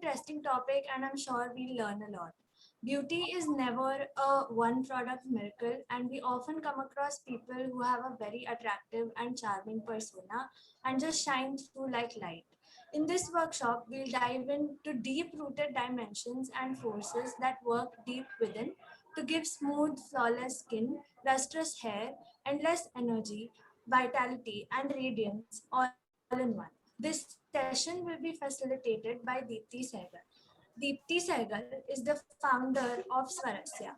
interesting topic, and I'm sure we'll learn a lot. Beauty is never a one product miracle, and we often come across people who have a very attractive and charming persona and just shine through like light. In this workshop, we'll dive into deep rooted dimensions and forces that work deep within to give smooth, flawless skin, lustrous hair, endless energy, vitality, and radiance all in one. This session will be facilitated by Deepti Sehgal. Deepti Sehgal is the founder of Swarasya,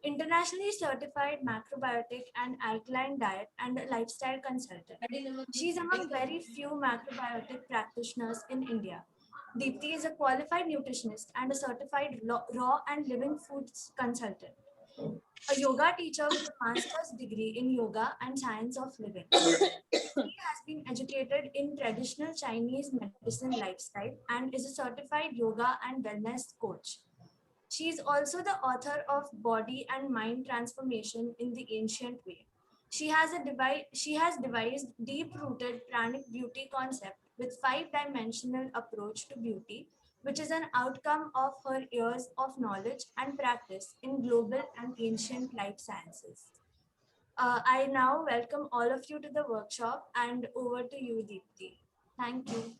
internationally certified macrobiotic and alkaline diet and lifestyle consultant. She's among very few macrobiotic practitioners in India. Deepti is a qualified nutritionist and a certified raw and living foods consultant, a yoga teacher with a master's degree in yoga and science of living. He has been educated in traditional Chinese medicine lifestyle and is a certified yoga and wellness coach. She is also the author of Body and Mind Transformation in the Ancient Way. She has devised deep-rooted pranic beauty concept with five-dimensional approach to beauty, which is an outcome of her years of knowledge and practice in global and ancient life sciences. I now welcome all of you to the workshop, and over to you, Deepti. Thank you.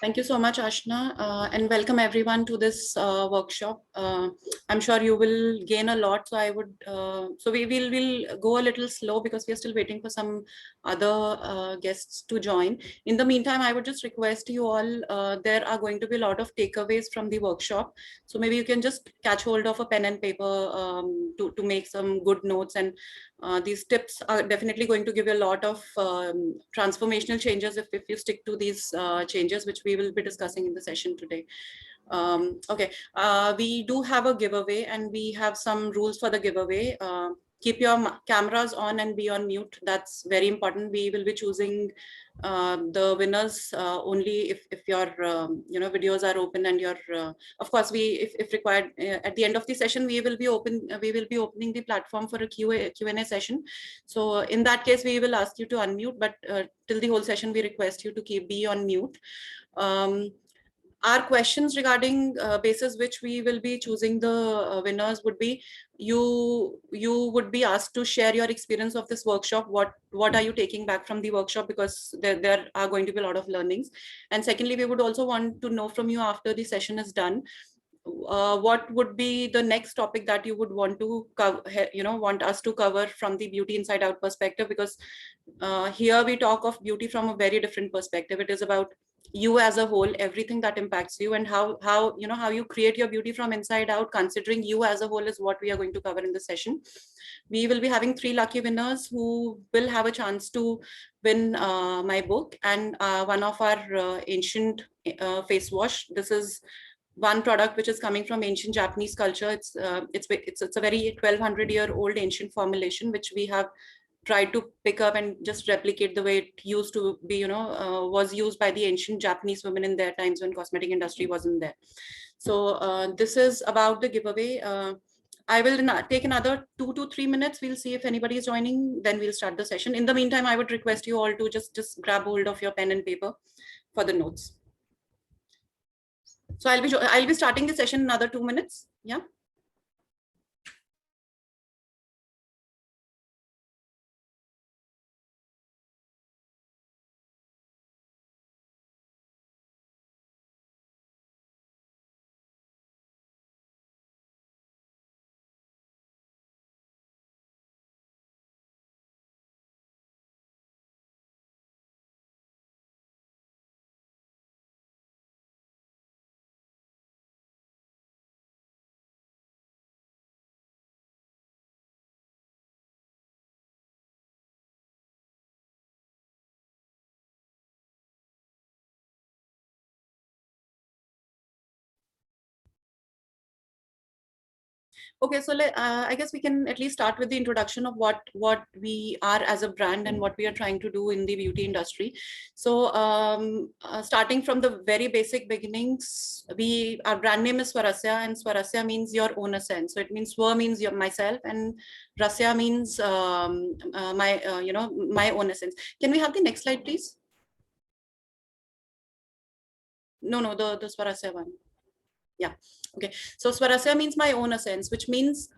Thank you so much, Ashna, and welcome everyone to this workshop. I'm sure you will gain a lot. So we'll go a little slow because we are still waiting for some other guests to join. In the meantime, I would just request you all, there are going to be a lot of takeaways from the workshop. So maybe you can just catch hold of a pen and paper to make some good notes, and these tips are definitely going to give you a lot of transformational changes if you stick to these changes, which we will be discussing in the session today. Okay, we do have a giveaway, and we have some rules for the giveaway. Keep your cameras on and be on mute. That's very important. We will be choosing the winners only if your videos are open, and your of course, if required, at the end of the session we will be opening the platform for a Q&A session. So in that case we will ask you to unmute, but till the whole session we request you to be on mute. Our questions regarding basis which we will be choosing the winners would be, you would be asked to share your experience of this workshop. What are you taking back from the workshop, because there are going to be a lot of learnings. And secondly, we would also want to know from you after the session is done, what would be the next topic that you would want to cover, want us to cover from the Beauty Inside Out perspective, because here we talk of beauty from a very different perspective. It is about you as a whole, everything that impacts you, and how you create your beauty from inside out, considering you as a whole, is what we are going to cover in the session. We will be having 3 lucky winners who will have a chance to win my book and one of our ancient face wash. This is one product which is coming from ancient Japanese culture. It's a very 1200-year-old ancient formulation which we have tried to pick up and just replicate the way it used to be, was used by the ancient Japanese women in their times when cosmetic industry wasn't there. So this is about the giveaway. I will take another 2 to 3 minutes. We'll see if anybody is joining, then we'll start the session. In the meantime, I would request you all to just grab hold of your pen and paper for the notes. So I'll be starting the session in another 2 minutes. Yeah. Okay, so I guess we can at least start with the introduction of what we are as a brand and what we are trying to do in the beauty industry. So starting from the very basic beginnings, our brand name is Swarasya, and Swarasya means your own essence. So it means Swar means myself, and Rasya means my own essence. Can we have the next slide, please? No, the Swarasya one. Yeah. Okay. So Swarasya means my own essence, which means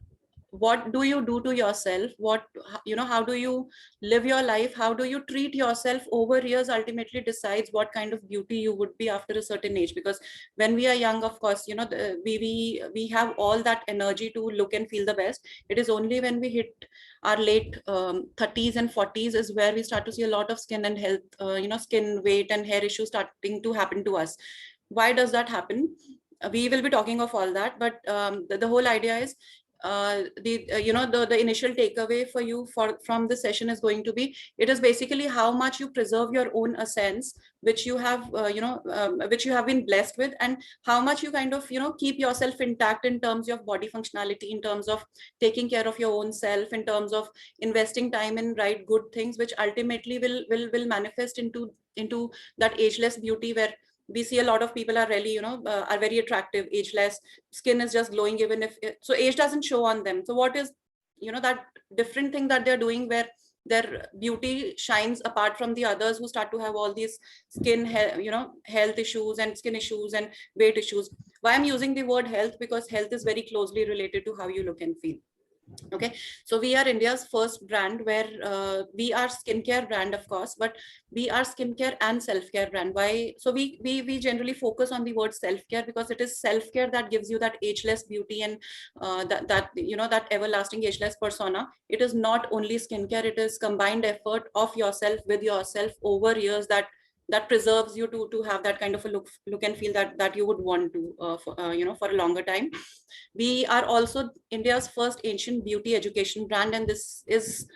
what do you do to yourself? What, how do you live your life? How do you treat yourself over years ultimately decides what kind of beauty you would be after a certain age. Because when we are young, of course, we have all that energy to look and feel the best. It is only when we hit our late 30s and 40s is where we start to see a lot of skin and health, skin, weight and hair issues starting to happen to us. Why does that happen? We will be talking of all that, but the whole idea is the initial takeaway for you from this session is going to be, it is basically how much you preserve your own essence, which you have which you have been blessed with, and how much you kind of keep yourself intact in terms of body functionality, in terms of taking care of your own self, in terms of investing time in right good things, which ultimately will manifest into that ageless beauty, where we see a lot of people are really are very attractive, ageless, skin is just glowing even if so age doesn't show on them. So what is that different thing that they're doing where their beauty shines apart from the others who start to have all these skin health issues and skin issues and weight issues. Why I'm using the word health? Because health is very closely related to how you look and feel. Okay, so we are India's first brand where we are skincare brand, of course, but we are skincare and self-care brand. Why? So we generally focus on the word self-care because it is self-care that gives you that ageless beauty and that everlasting ageless persona. It is not only skincare; it is combined effort of yourself with yourself over years that preserves you to have that kind of a look and feel that you would want to for a longer time. We are also India's first ancient beauty education brand, and this is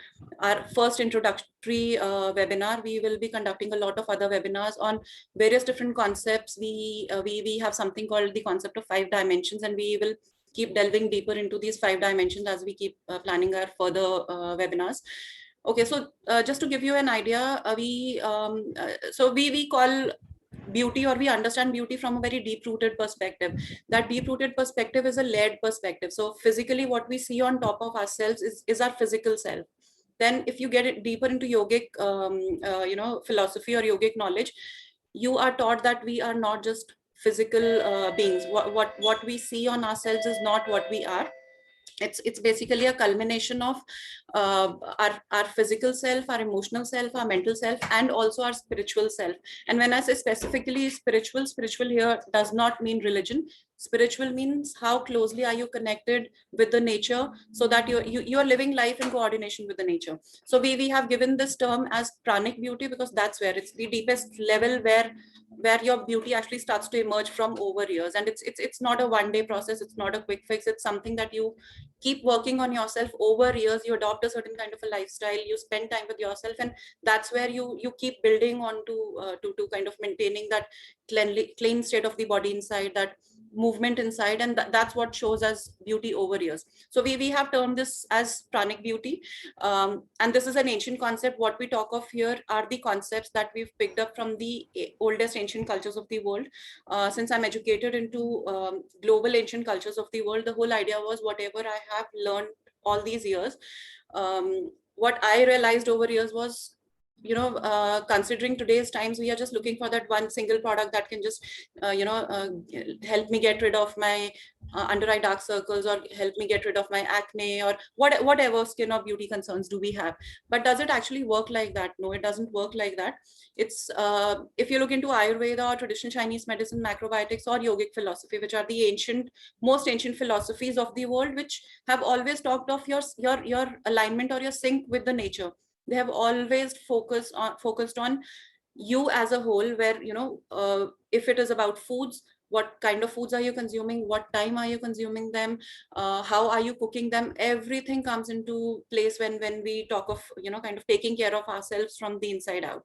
our first introductory webinar. We will be conducting a lot of other webinars on various different concepts. We have something called the concept of 5 dimensions, and we will keep delving deeper into these 5 dimensions as we keep planning our further webinars. Okay, so just to give you an idea, we call beauty, or we understand beauty from a very deep rooted perspective. That deep rooted perspective is a layered perspective. So physically what we see on top of ourselves is our physical self. Then if you get it deeper into yogic philosophy or yogic knowledge, you are taught that we are not just physical beings. What we see on ourselves is not what we are. It's basically a culmination of our physical self, our emotional self, our mental self, and also our spiritual self. And when I say specifically spiritual here does not mean religion. Spiritual means how closely are you connected with the nature, so that you're living life in coordination with the nature. So we have given this term as pranic beauty because that's where it's the deepest level where your beauty actually starts to emerge from over years. And it's not a one day process, it's not a quick fix, it's something that you keep working on yourself over years. You adopt a certain kind of a lifestyle, you spend time with yourself, and that's where you keep building on to kind of maintaining that clean state of the body inside, that movement inside, and that's what shows as beauty over years. So we have termed this as pranic beauty, and this is an ancient concept. What we talk of here are the concepts that we've picked up from the oldest ancient cultures of the world. Since I'm educated into global ancient cultures of the world, the whole idea was whatever I have learned all these years, what I realized over years was, considering today's times, we are just looking for that one single product that can just, help me get rid of my under eye dark circles, or help me get rid of my acne, or whatever skin or beauty concerns do we have. But does it actually work like that? No, it doesn't work like that. It's if you look into Ayurveda or traditional Chinese medicine, macrobiotics, or yogic philosophy, which are the most ancient philosophies of the world, which have always talked of your alignment or your sync with the nature. They have always focused on you as a whole, where if it is about foods, what kind of foods are you consuming, what time are you consuming them, how are you cooking them, everything comes into place when we talk of kind of taking care of ourselves from the inside out.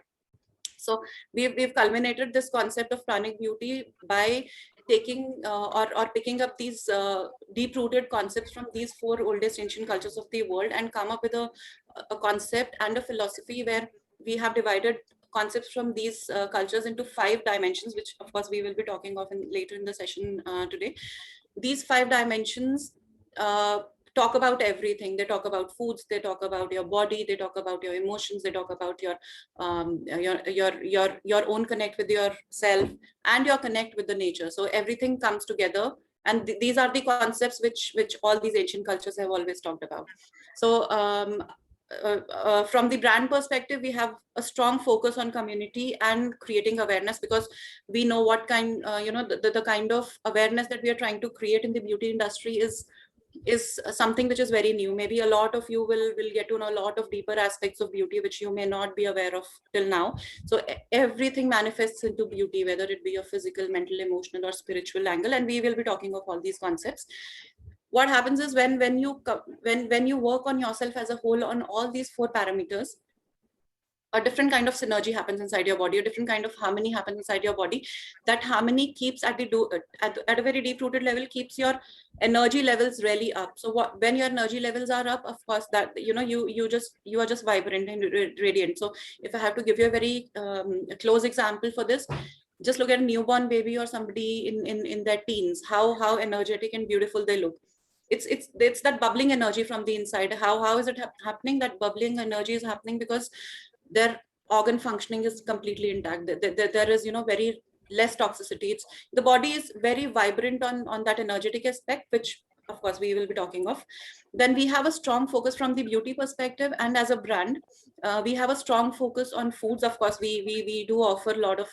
So we've culminated this concept of pranic beauty by taking or picking up these deep rooted concepts from these 4 oldest ancient cultures of the world, and come up with a concept and a philosophy where we have divided concepts from these cultures into 5 dimensions, which of course we will be talking of later in the session today. These 5 dimensions talk about everything. They talk about foods, they talk about your body, they talk about your emotions, they talk about your own connect with yourself and your connect with the nature. So everything comes together, and these are the concepts which all these ancient cultures have always talked about. So from the brand perspective, we have a strong focus on community and creating awareness, because we know what kind, the kind of awareness that we are trying to create in the beauty industry is something which is very new. Maybe a lot of you will get to know a lot of deeper aspects of beauty which you may not be aware of till now. So everything manifests into beauty, whether it be a physical, mental, emotional, or spiritual angle, and we will be talking of all these concepts. What happens is when you work on yourself as a whole on all these 4 parameters, a different kind of synergy happens inside your body, a different kind of harmony happens inside your body. That harmony keeps at a very deep rooted level, keeps your energy levels really up. So when your energy levels are up, of course, that you are just vibrant and radiant. So if I have to give you a very close example for this, just look at a newborn baby or somebody in their teens, how energetic and beautiful they look. It's that bubbling energy from the inside. How is it happening? That bubbling energy is happening because their organ functioning is completely intact. There is very less toxicity. The body is very vibrant on that energetic aspect, which of course we will be talking of. Then we have a strong focus from the beauty perspective, and as a brand, we have a strong focus on foods. Of course, we do offer a lot of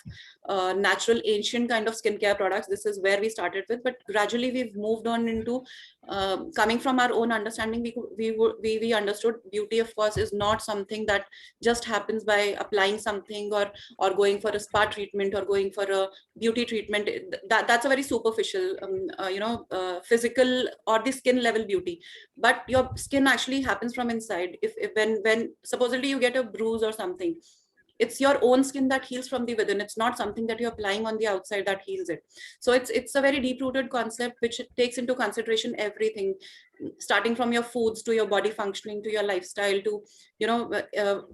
natural, ancient kind of skincare products. This is where we started with, but gradually we've moved on into coming from our own understanding. We understood beauty, of course, is not something that just happens by applying something or going for a spa treatment or going for a beauty treatment. That's a very superficial, physical or the skin level beauty. But your skin actually happens from inside. If when supposedly you get a bruise or something, it's your own skin that heals from the within. It's not something that you're applying on the outside that heals it. So it's a very deep rooted concept which takes into consideration everything, starting from your foods to your body functioning to your lifestyle to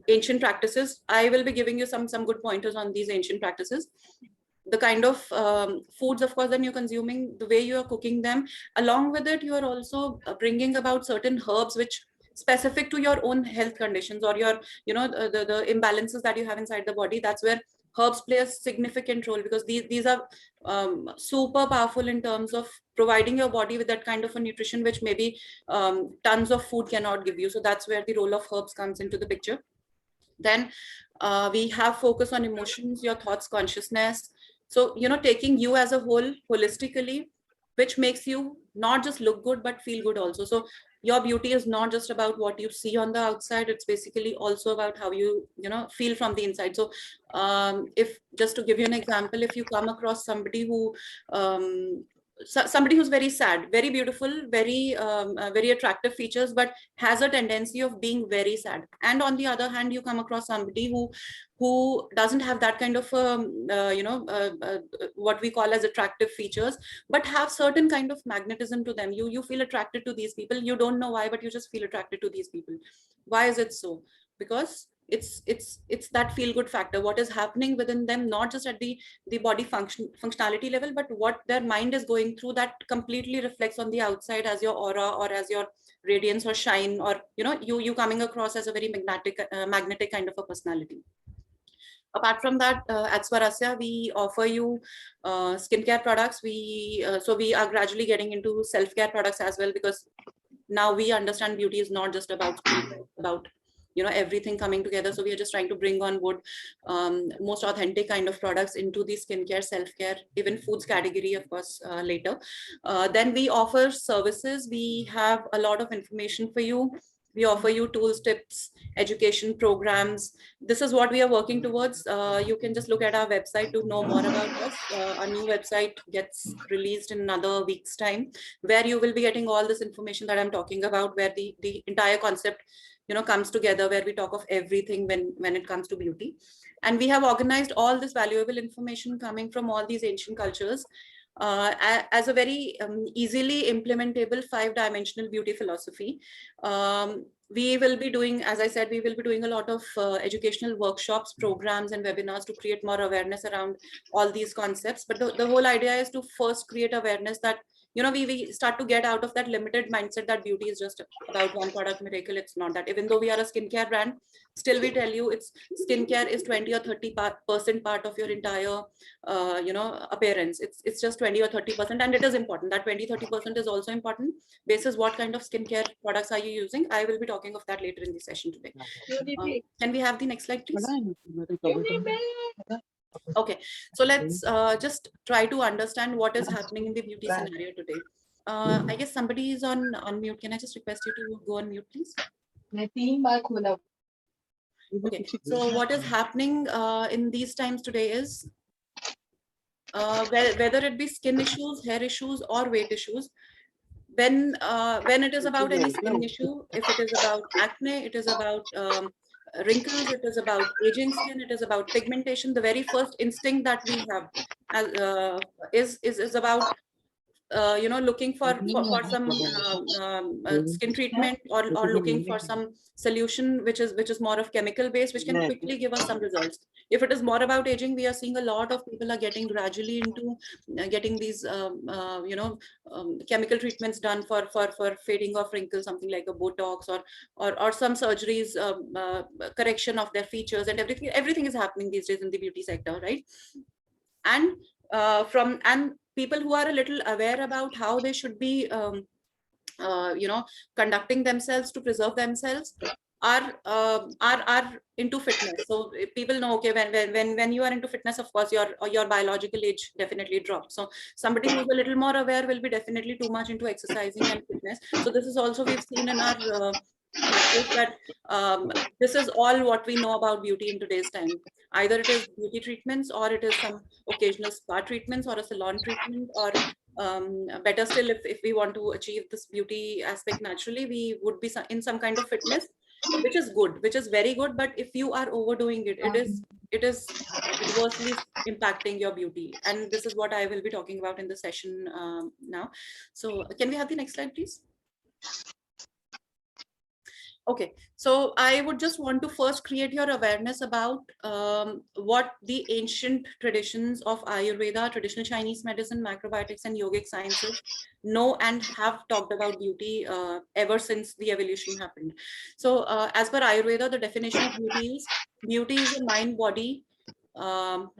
ancient practices. I will be giving you some good pointers on these ancient practices. The kind of foods, of course, that you're consuming, the way you are cooking them. Along with it, you are also bringing about certain herbs which specific to your own health conditions or your the imbalances that you have inside the body. That's where herbs play a significant role, because these are super powerful in terms of providing your body with that kind of a nutrition which maybe tons of food cannot give you. So that's where the role of herbs comes into the picture. Then we have focus on emotions, your thoughts, consciousness. So taking you as a whole holistically, which makes you not just look good but feel good also. So your beauty is not just about what you see on the outside, it's basically also about how you feel from the inside. So if just to give you an example, if you come across somebody who somebody who's very sad, very beautiful, very attractive features, but has a tendency of being very sad, and on the other hand you come across somebody who doesn't have that kind of what we call as attractive features, but have certain kind of magnetism to them. You feel attracted to these people. You don't know why, but you just feel attracted to these people. Why is it so? Because it's that feel good factor, what is happening within them, not just at the body functionality level, but what their mind is going through, that completely reflects on the outside as your aura or as your radiance or shine, or you coming across as a very magnetic kind of a personality. Apart from that, at Swarasya, we offer you skincare products. So we are gradually getting into self-care products as well, because now we understand beauty is not just about everything coming together. So we are just trying to bring on board most authentic kind of products into the skincare, self-care, even foods category, of course, later. Then we offer services. We have a lot of information for you. We offer you tools, tips, education programs. This is what we are working towards. You can just look at our website to know more about us. Our new website gets released in another week's time, where you will be getting all this information that I'm talking about, where the entire concept comes together, where we talk of everything when it comes to beauty. And we have organized all this valuable information coming from all these ancient cultures as a very easily implementable 5-dimensional beauty philosophy. We will be doing, as I said, we will be doing a lot of educational workshops, programs, and webinars to create more awareness around all these concepts. But the whole idea is to first create awareness that we start to get out of that limited mindset that beauty is just about one product miracle. It's not that. Even though we are a skincare brand, still we tell you it's skincare is 20 or 30% part of your entire appearance. It's just 20 or 30%, and it is important. That 20-30% is also important. Basis what kind of skincare products are you using? I will be talking of that later in the session today. Can we have the next slide, please? Okay, so let's just try to understand what is happening in the beauty scenario today. I guess somebody is on mute. Can I just request you to go on mute, please? Okay, so what is happening in these times today is whether it be skin issues, hair issues, or weight issues, when it is about any skin issue, if it is about acne, it is about wrinkles, it is about aging skin, it is about pigmentation, the very first instinct that we have is about looking for some skin treatment, or looking for some solution which is more of chemical based, which can quickly give us some results. If it is more about aging, we are seeing a lot of people are getting gradually into getting these chemical treatments done for fading of wrinkles, something like a Botox or some surgeries, correction of their features, and everything is happening these days in the beauty sector, right? And people who are a little aware about how they should be conducting themselves to preserve themselves are into fitness. So people know, okay, when you are into fitness, of course your biological age definitely drops. So somebody who's a little more aware will be definitely too much into exercising and fitness. So this is also we've seen in our that this is all what we know about beauty in today's time. Either it is beauty treatments, or it is some occasional spa treatments, or a salon treatment, or better still, if we want to achieve this beauty aspect naturally, we would be in some kind of fitness, which is good, which is very good. But if you are overdoing it, it is adversely impacting your beauty. And this is what I will be talking about in the session now. So can we have the next slide, please? Okay, so I would just want to first create your awareness about what the ancient traditions of Ayurveda, traditional Chinese medicine, macrobiotics, and yogic sciences know and have talked about beauty ever since the evolution happened. So as per Ayurveda, the definition of beauty is a mind, body,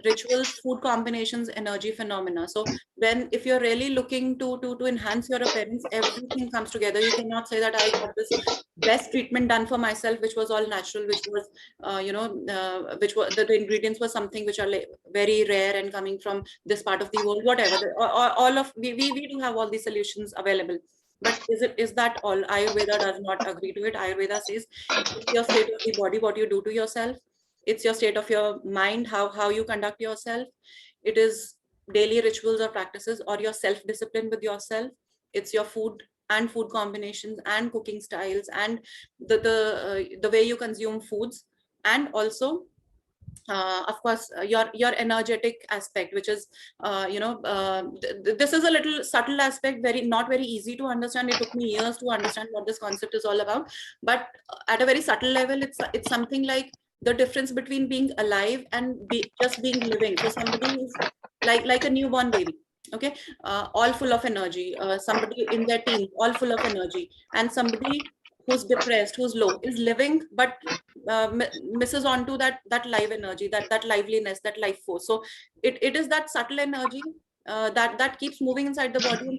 rituals, food combinations, energy phenomena. So if you're really looking to enhance your appearance, everything comes together. You cannot say that I got this best treatment done for myself, which was all natural, which was which was the ingredients were something which are very rare and coming from this part of the world, whatever. All of we do have all these solutions available. But is that all? Ayurveda does not agree to it. Ayurveda says it's your state of the body, what you do to yourself. It's your state of your mind, how you conduct yourself. It is daily rituals or practices, or your self-discipline with yourself. It's your food and food combinations and cooking styles, and the way you consume foods, and also of course your energetic aspect, which is this is a little subtle aspect, not very easy to understand. It took me years to understand what this concept is all about, but at a very subtle level, it's something like the difference between being alive and just being living. So somebody who's like a newborn baby, okay, all full of energy, somebody in their teens, all full of energy, and somebody who's depressed, who's low, is living, but misses onto that live energy, that liveliness, that life force. So it is that subtle energy that keeps moving inside the body and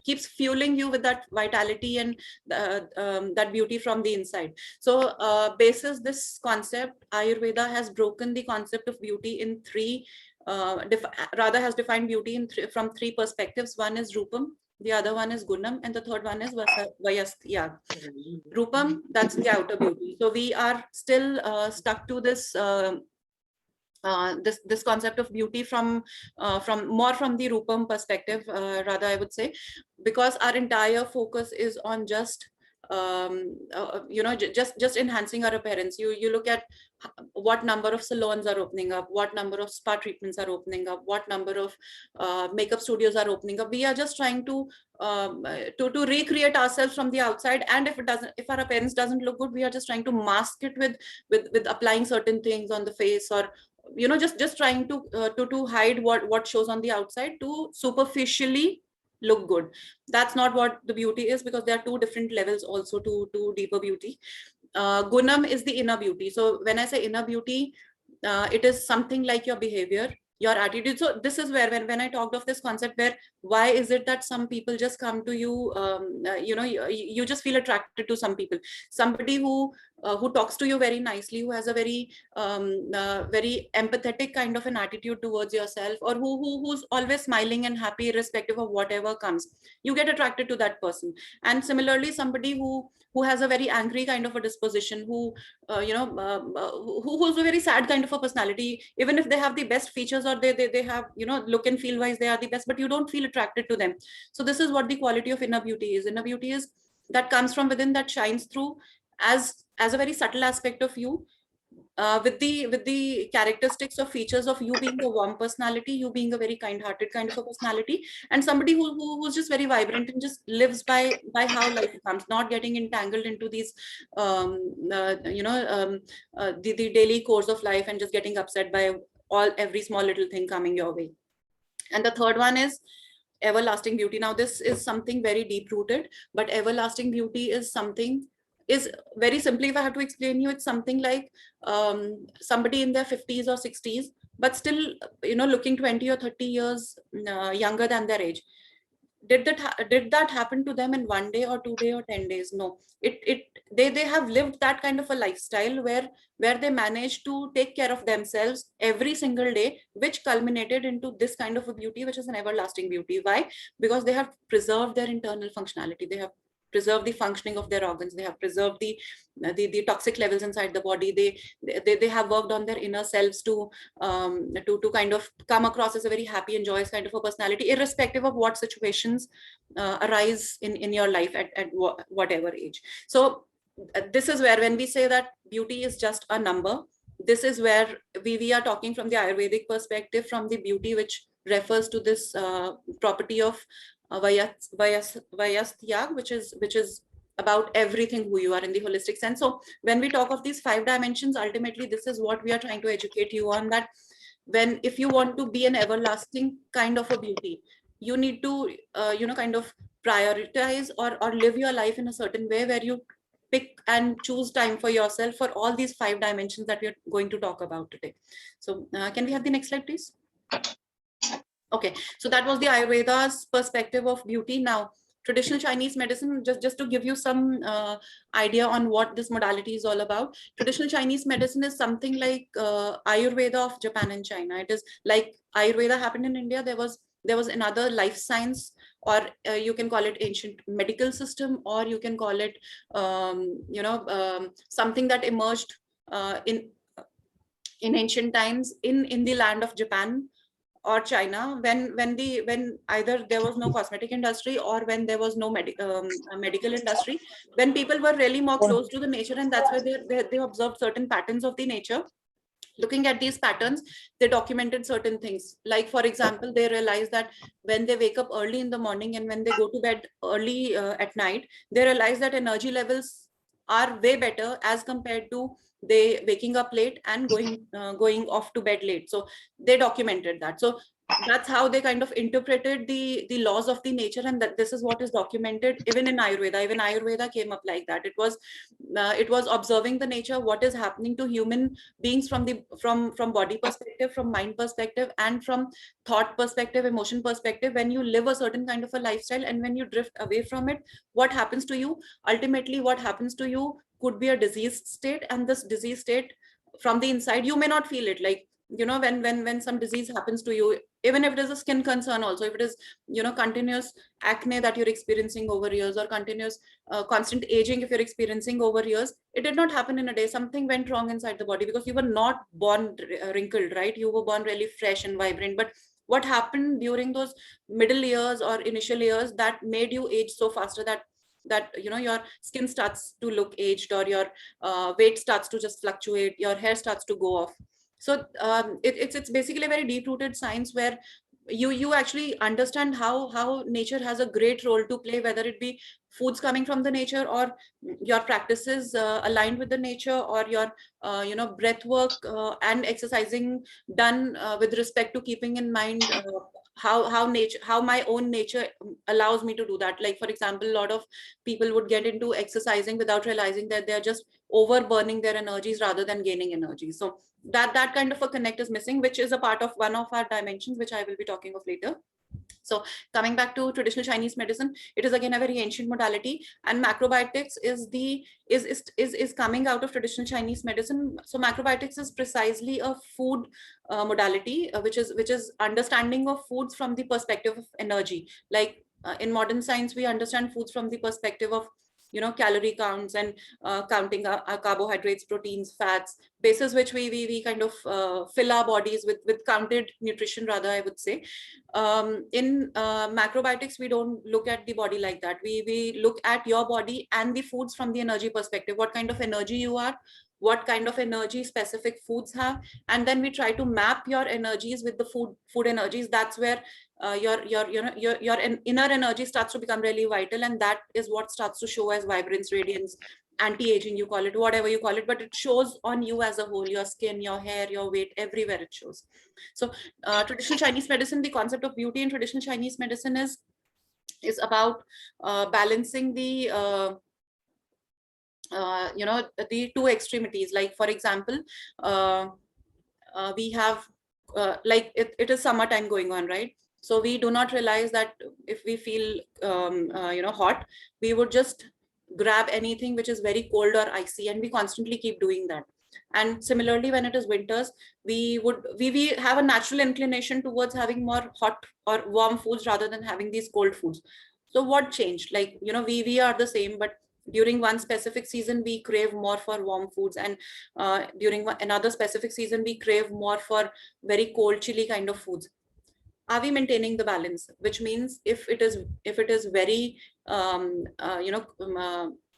keeps fueling you with that vitality and that beauty from the inside. So basis this concept, Ayurveda has broken the concept of beauty in three, rather has defined beauty from three perspectives. One is Rupam, the other one is Gunam, and the third one is Vayastya. Rupam, that's the outer beauty. So we are still stuck to this this concept of beauty from the Rupam perspective, rather I would say, because our entire focus is on just just enhancing our appearance. You look at what number of salons are opening up, what number of spa treatments are opening up, what number of makeup studios are opening up. We are just trying to recreate ourselves from the outside, and if our appearance doesn't look good, we are just trying to mask it with applying certain things on the face, or just trying to hide what shows on the outside, to superficially look good. That's not what the beauty is, because there are two different levels also to deeper beauty. Gunam is the inner beauty. So when I say inner beauty, it is something like your behavior, your attitude. So this is where when I talked of this concept, where why is it that some people just come to you, you just feel attracted to some people. Somebody who talks to you very nicely, who has a very empathetic kind of an attitude towards yourself, or who's always smiling and happy irrespective of whatever comes, you get attracted to that person. And similarly, somebody who has a very angry kind of a disposition, who's a very sad kind of a personality, even if they have the best features, or they have, look and feel wise, they are the best, but you don't feel attracted to them. So this is what the quality of inner beauty is. Inner beauty is that comes from within, that shines through as a very subtle aspect of you, with the characteristics or features of you being a warm personality, you being a very kind-hearted kind of a personality, and somebody who's just very vibrant and just lives by how life comes, not getting entangled into these the daily course of life, and just getting upset by every small little thing coming your way. And the third one is everlasting beauty. Now this is something very deep rooted, but everlasting beauty is very simply, if I have to explain you, it's something like somebody in their 50s or 60s, but still looking 20 or 30 years younger than their age. Did that happen to them in 1 day or 2 day or 10 days? No. They have lived that kind of a lifestyle where they managed to take care of themselves every single day, which culminated into this kind of a beauty, which is an everlasting beauty. Why? Because they have preserved their internal functionality, they have preserved the functioning of their organs, they have preserved the toxic levels inside the body, they have worked on their inner selves to kind of come across as a very happy and joyous kind of a personality, irrespective of what situations arise in your life at whatever age. So this is where, when we say that beauty is just a number, this is where we are talking from the Ayurvedic perspective, from the beauty which refers to this property of Vayasthyag, which is about everything who you are in the holistic sense. So when we talk of these 5 dimensions, ultimately this is what we are trying to educate you on, that if you want to be an everlasting kind of a beauty, you need to kind of prioritize or live your life in a certain way, where you pick and choose time for yourself for all these 5 dimensions that we are going to talk about today. So can we have the next slide, please? Okay, so that was the Ayurveda's perspective of beauty. Now, traditional Chinese medicine, just to give you some idea on what this modality is all about. Traditional Chinese medicine is something like Ayurveda of Japan and China. It is like Ayurveda happened in India. There was another life science, or you can call it ancient medical system, or you can call it something that emerged in ancient times in the land of Japan or China, when either there was no cosmetic industry, or when there was no medical industry, when people were really more close to the nature, and that's where they observed certain patterns of the nature. Looking at these patterns, they documented certain things. Like, for example, they realized that when they wake up early in the morning and when they go to bed early at night, they realize that energy levels are way better as compared to they waking up late and going off to bed late. So they documented that. So that's how they kind of interpreted the laws of the nature, and that this is what is documented even in Ayurveda. Even Ayurveda came up like that. It was observing the nature, what is happening to human beings from body perspective, from mind perspective, and from thought perspective, emotion perspective. When you live a certain kind of a lifestyle, and when you drift away from it, what happens to you? Ultimately, what happens to you could be a disease state, and this disease state, from the inside, you may not feel it. Like, when some disease happens to you, even if it is a skin concern, also if it is continuous acne that you're experiencing over years, or continuous constant aging if you're experiencing over years, it did not happen in a day. Something went wrong inside the body, because you were not born wrinkled, right? You were born really fresh and vibrant, but what happened during those middle years or initial years that made you age so faster, that your skin starts to look aged, or your weight starts to just fluctuate, your hair starts to go off. So it's basically a very deep rooted science, where you actually understand how nature has a great role to play, whether it be foods coming from the nature, or your practices aligned with the nature, or your breath work and exercising done with respect to keeping in mind how my own nature allows me to do that. Like for example, a lot of people would get into exercising without realizing that they're just over burning their energies rather than gaining energy. So that kind of a connect is missing, which is a part of one of our dimensions, which I will be talking of later. So coming back to traditional Chinese medicine, it is again a very ancient modality, and macrobiotics is coming out of traditional Chinese medicine. So macrobiotics is precisely a food modality, which is understanding of foods from the perspective of energy. Like in modern science, we understand foods from the perspective of calorie counts and counting our carbohydrates, proteins, fats, basis which we kind of fill our bodies with counted nutrition, rather, I would say. In macrobiotics, we don't look at the body like that. We look at your body and the foods from the energy perspective, what kind of energy you are, what kind of energy specific foods have, and then we try to map your energies with the food energies. That's where your inner energy starts to become really vital, and that is what starts to show as vibrance, radiance, anti-aging, you call it, whatever you call it, but it shows on you as a whole, your skin, your hair, your weight, everywhere it shows. So traditional Chinese medicine, the concept of beauty in traditional Chinese medicine is about balancing the the two extremities. Like for example, we have like it is summertime going on, right? So we do not realize that if we feel hot, we would just grab anything which is very cold or icy, and we constantly keep doing that. And similarly, when it is winters, we have a natural inclination towards having more hot or warm foods rather than having these cold foods. So what changed? Like, we are the same, but during one specific season we crave more for warm foods, and during another specific season we crave more for very cold, chilly kind of foods. Are we maintaining the balance? Which means if it is very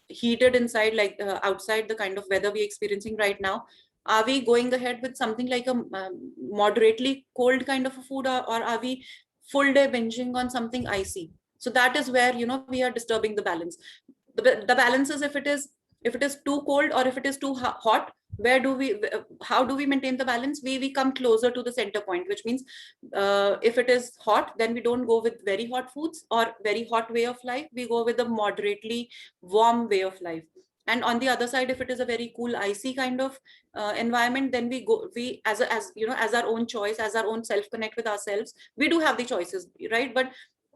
heated inside, like outside, the kind of weather we're experiencing right now, are we going ahead with something like a moderately cold kind of a food, or are we full day binging on something icy? So that is where we are disturbing the balance. The balance is, if it is too cold or if it is too hot, where do we how do we maintain the balance? We come closer to the center point, which means if it is hot, then we don't go with very hot foods or very hot way of life, we go with a moderately warm way of life. And on the other side, if it is a very cool, icy kind of environment, then we as our own choice, as our own self connect with ourselves, we do have the choices, right? But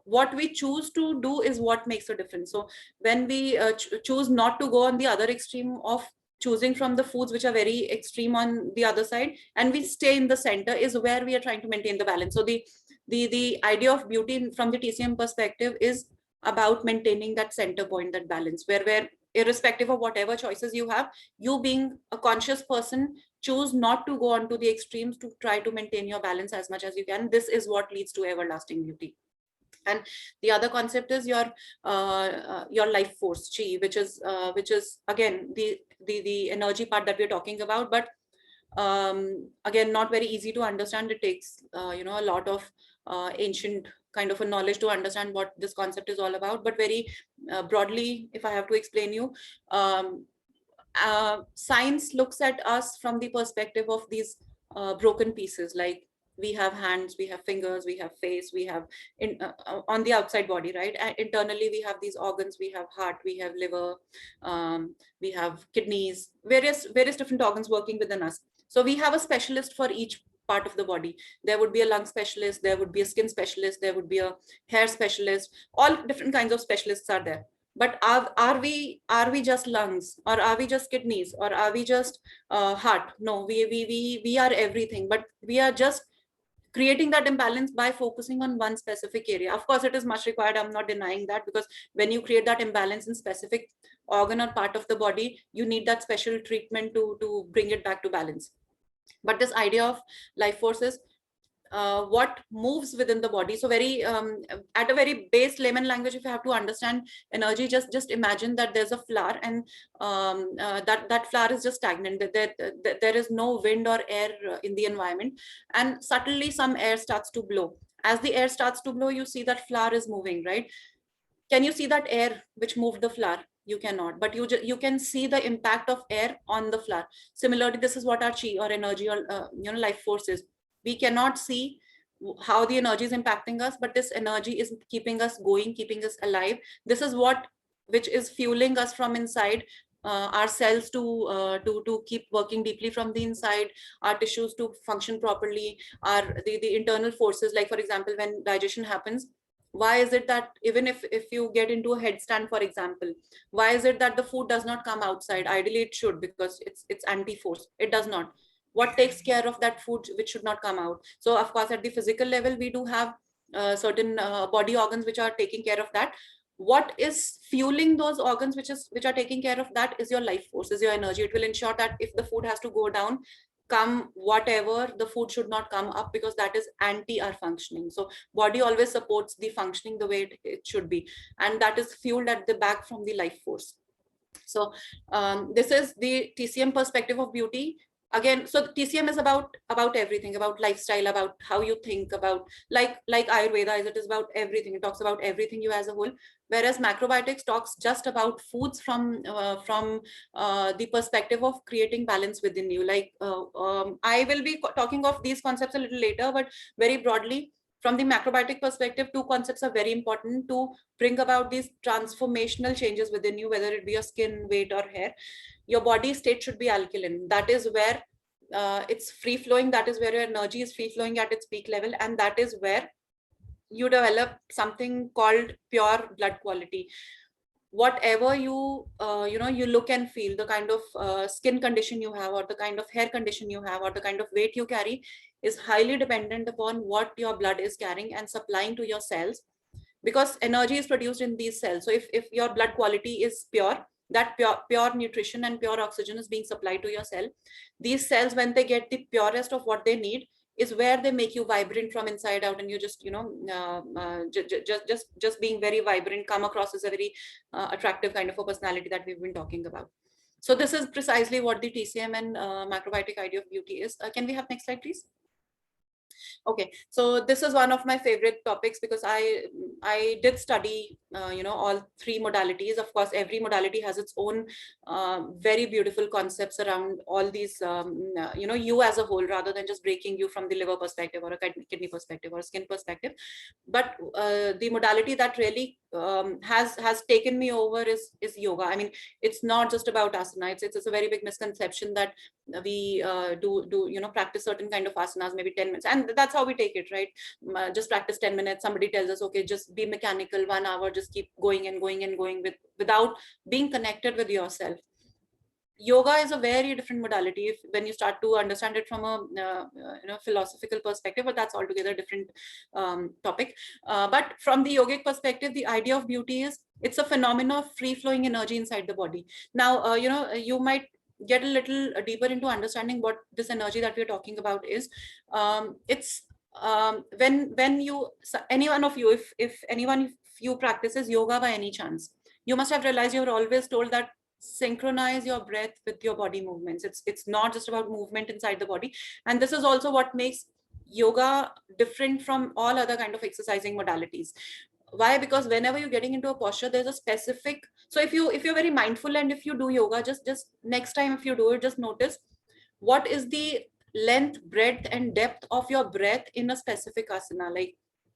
what we choose to do is what makes a difference. So when we choose not to go on the other extreme of choosing from the foods which are very extreme on the other side, and we stay in the center, is where we are trying to maintain the balance. So the idea of beauty from the TCM perspective is about maintaining that center point, that balance, where irrespective of whatever choices you have, you being a conscious person, choose not to go on to the extremes, to try to maintain your balance as much as you can. This is what leads to everlasting beauty. And the other concept is your life force, chi, which is again the energy part that we're talking about, but again, not very easy to understand. It takes a lot of ancient kind of a knowledge to understand what this concept is all about. But very broadly, if I have to explain you, science looks at us from the perspective of these broken pieces. Like, we have hands, we have fingers, we have face, we have on the outside body, right? And internally we have these organs, we have heart, we have liver, we have kidneys, various different organs working within us. So we have a specialist for each part of the body. There would be a lung specialist, there would be a skin specialist, there would be a hair specialist. All different kinds of specialists are there. But are we just lungs, or are we just kidneys, or are we just heart? No, we are everything, but we are just creating that imbalance by focusing on one specific area. Of course, it is much required, I'm not denying that, because when you create that imbalance in specific organ or part of the body, you need that special treatment to bring it back to balance. But this idea of life forces, what moves within the body. So very at a very base layman language, if you have to understand energy, just imagine that there's a flower, and that flower is just stagnant. There is no wind or air in the environment, and suddenly some air starts to blow. As the air starts to blow, you see that flower is moving, right? Can you see that air which moved the flower? You cannot, but you can see the impact of air on the flower. Similarly, this is what our chi or energy or life force is. We cannot see how the energy is impacting us, but this energy is keeping us going, keeping us alive. This is what which is fueling us from inside, our cells to keep working deeply from the inside, our tissues to function properly, our the internal forces. Like for example, when digestion happens, why is it that even if you get into a headstand, for example, why is it that the food does not come outside? Ideally it should, because it's anti-force. It does not. What takes care of that food which should not come out? So of course at the physical level we do have certain body organs which are taking care of that. What is fueling those organs which are taking care of that is your life force, is your energy. It will ensure that if the food has to go down, come whatever, the food should not come up, because that is anti our functioning. So body always supports the functioning the way it should be, and that is fueled at the back from the life force. So this is the TCM perspective of beauty. Again, so TCM is about everything, about lifestyle, about how you think, about like Ayurveda is, it is about everything. It talks about everything you as a whole, whereas macrobiotics talks just about foods from the perspective of creating balance within you. Like I will be talking of these concepts a little later, but very broadly, from the macrobiotic perspective, two concepts are very important to bring about these transformational changes within you, whether it be your skin, weight, or hair. Your body state should be alkaline. That is where it's free flowing. That is where your energy is free flowing at its peak level, and that is where you develop something called pure blood quality. Whatever you you look and feel, the kind of skin condition you have, or the kind of hair condition you have, or the kind of weight you carry, is highly dependent upon what your blood is carrying and supplying to your cells, because energy is produced in these cells. So if your blood quality is pure, that pure nutrition and pure oxygen is being supplied to your cell. These cells, when they get the purest of what they need, is where they make you vibrant from inside out, and you just just being very vibrant, come across as a very attractive kind of a personality that we've been talking about. So this is precisely what the TCM and macrobiotic idea of beauty is. Can we have next slide, please? Okay, so this is one of my favorite topics, because I did study all three modalities. Of course, every modality has its own very beautiful concepts around all these you as a whole, rather than just breaking you from the liver perspective, or a kidney perspective, or a skin perspective. But the modality that really has taken me over is yoga. I mean, it's not just about asana. It's a very big misconception that we do practice certain kind of asanas, maybe 10 minutes, and that's how we take it, right? Just practice 10 minutes. Somebody tells us, okay, just be mechanical, 1 hour, just keep going and going and going without being connected with yourself. Yoga is a very different modality when you start to understand it from a philosophical perspective, but that's altogether different topic. But from the yogic perspective, the idea of beauty is, it's a phenomenon of free flowing energy inside the body. Now you might get a little deeper into understanding what this energy that we're talking about is. It's when you, any one of you, if anyone of you practices yoga by any chance, you must have realized, you're always told that synchronize your breath with your body movements. It's not just about movement inside the body. And this is also what makes yoga different from all other kind of exercising modalities. Why? Because whenever you're getting into a posture, there's a specific, so if you're very mindful, and if you do yoga, just next time if you do it, just notice what is the length, breadth, and depth of your breath in a specific asana. Like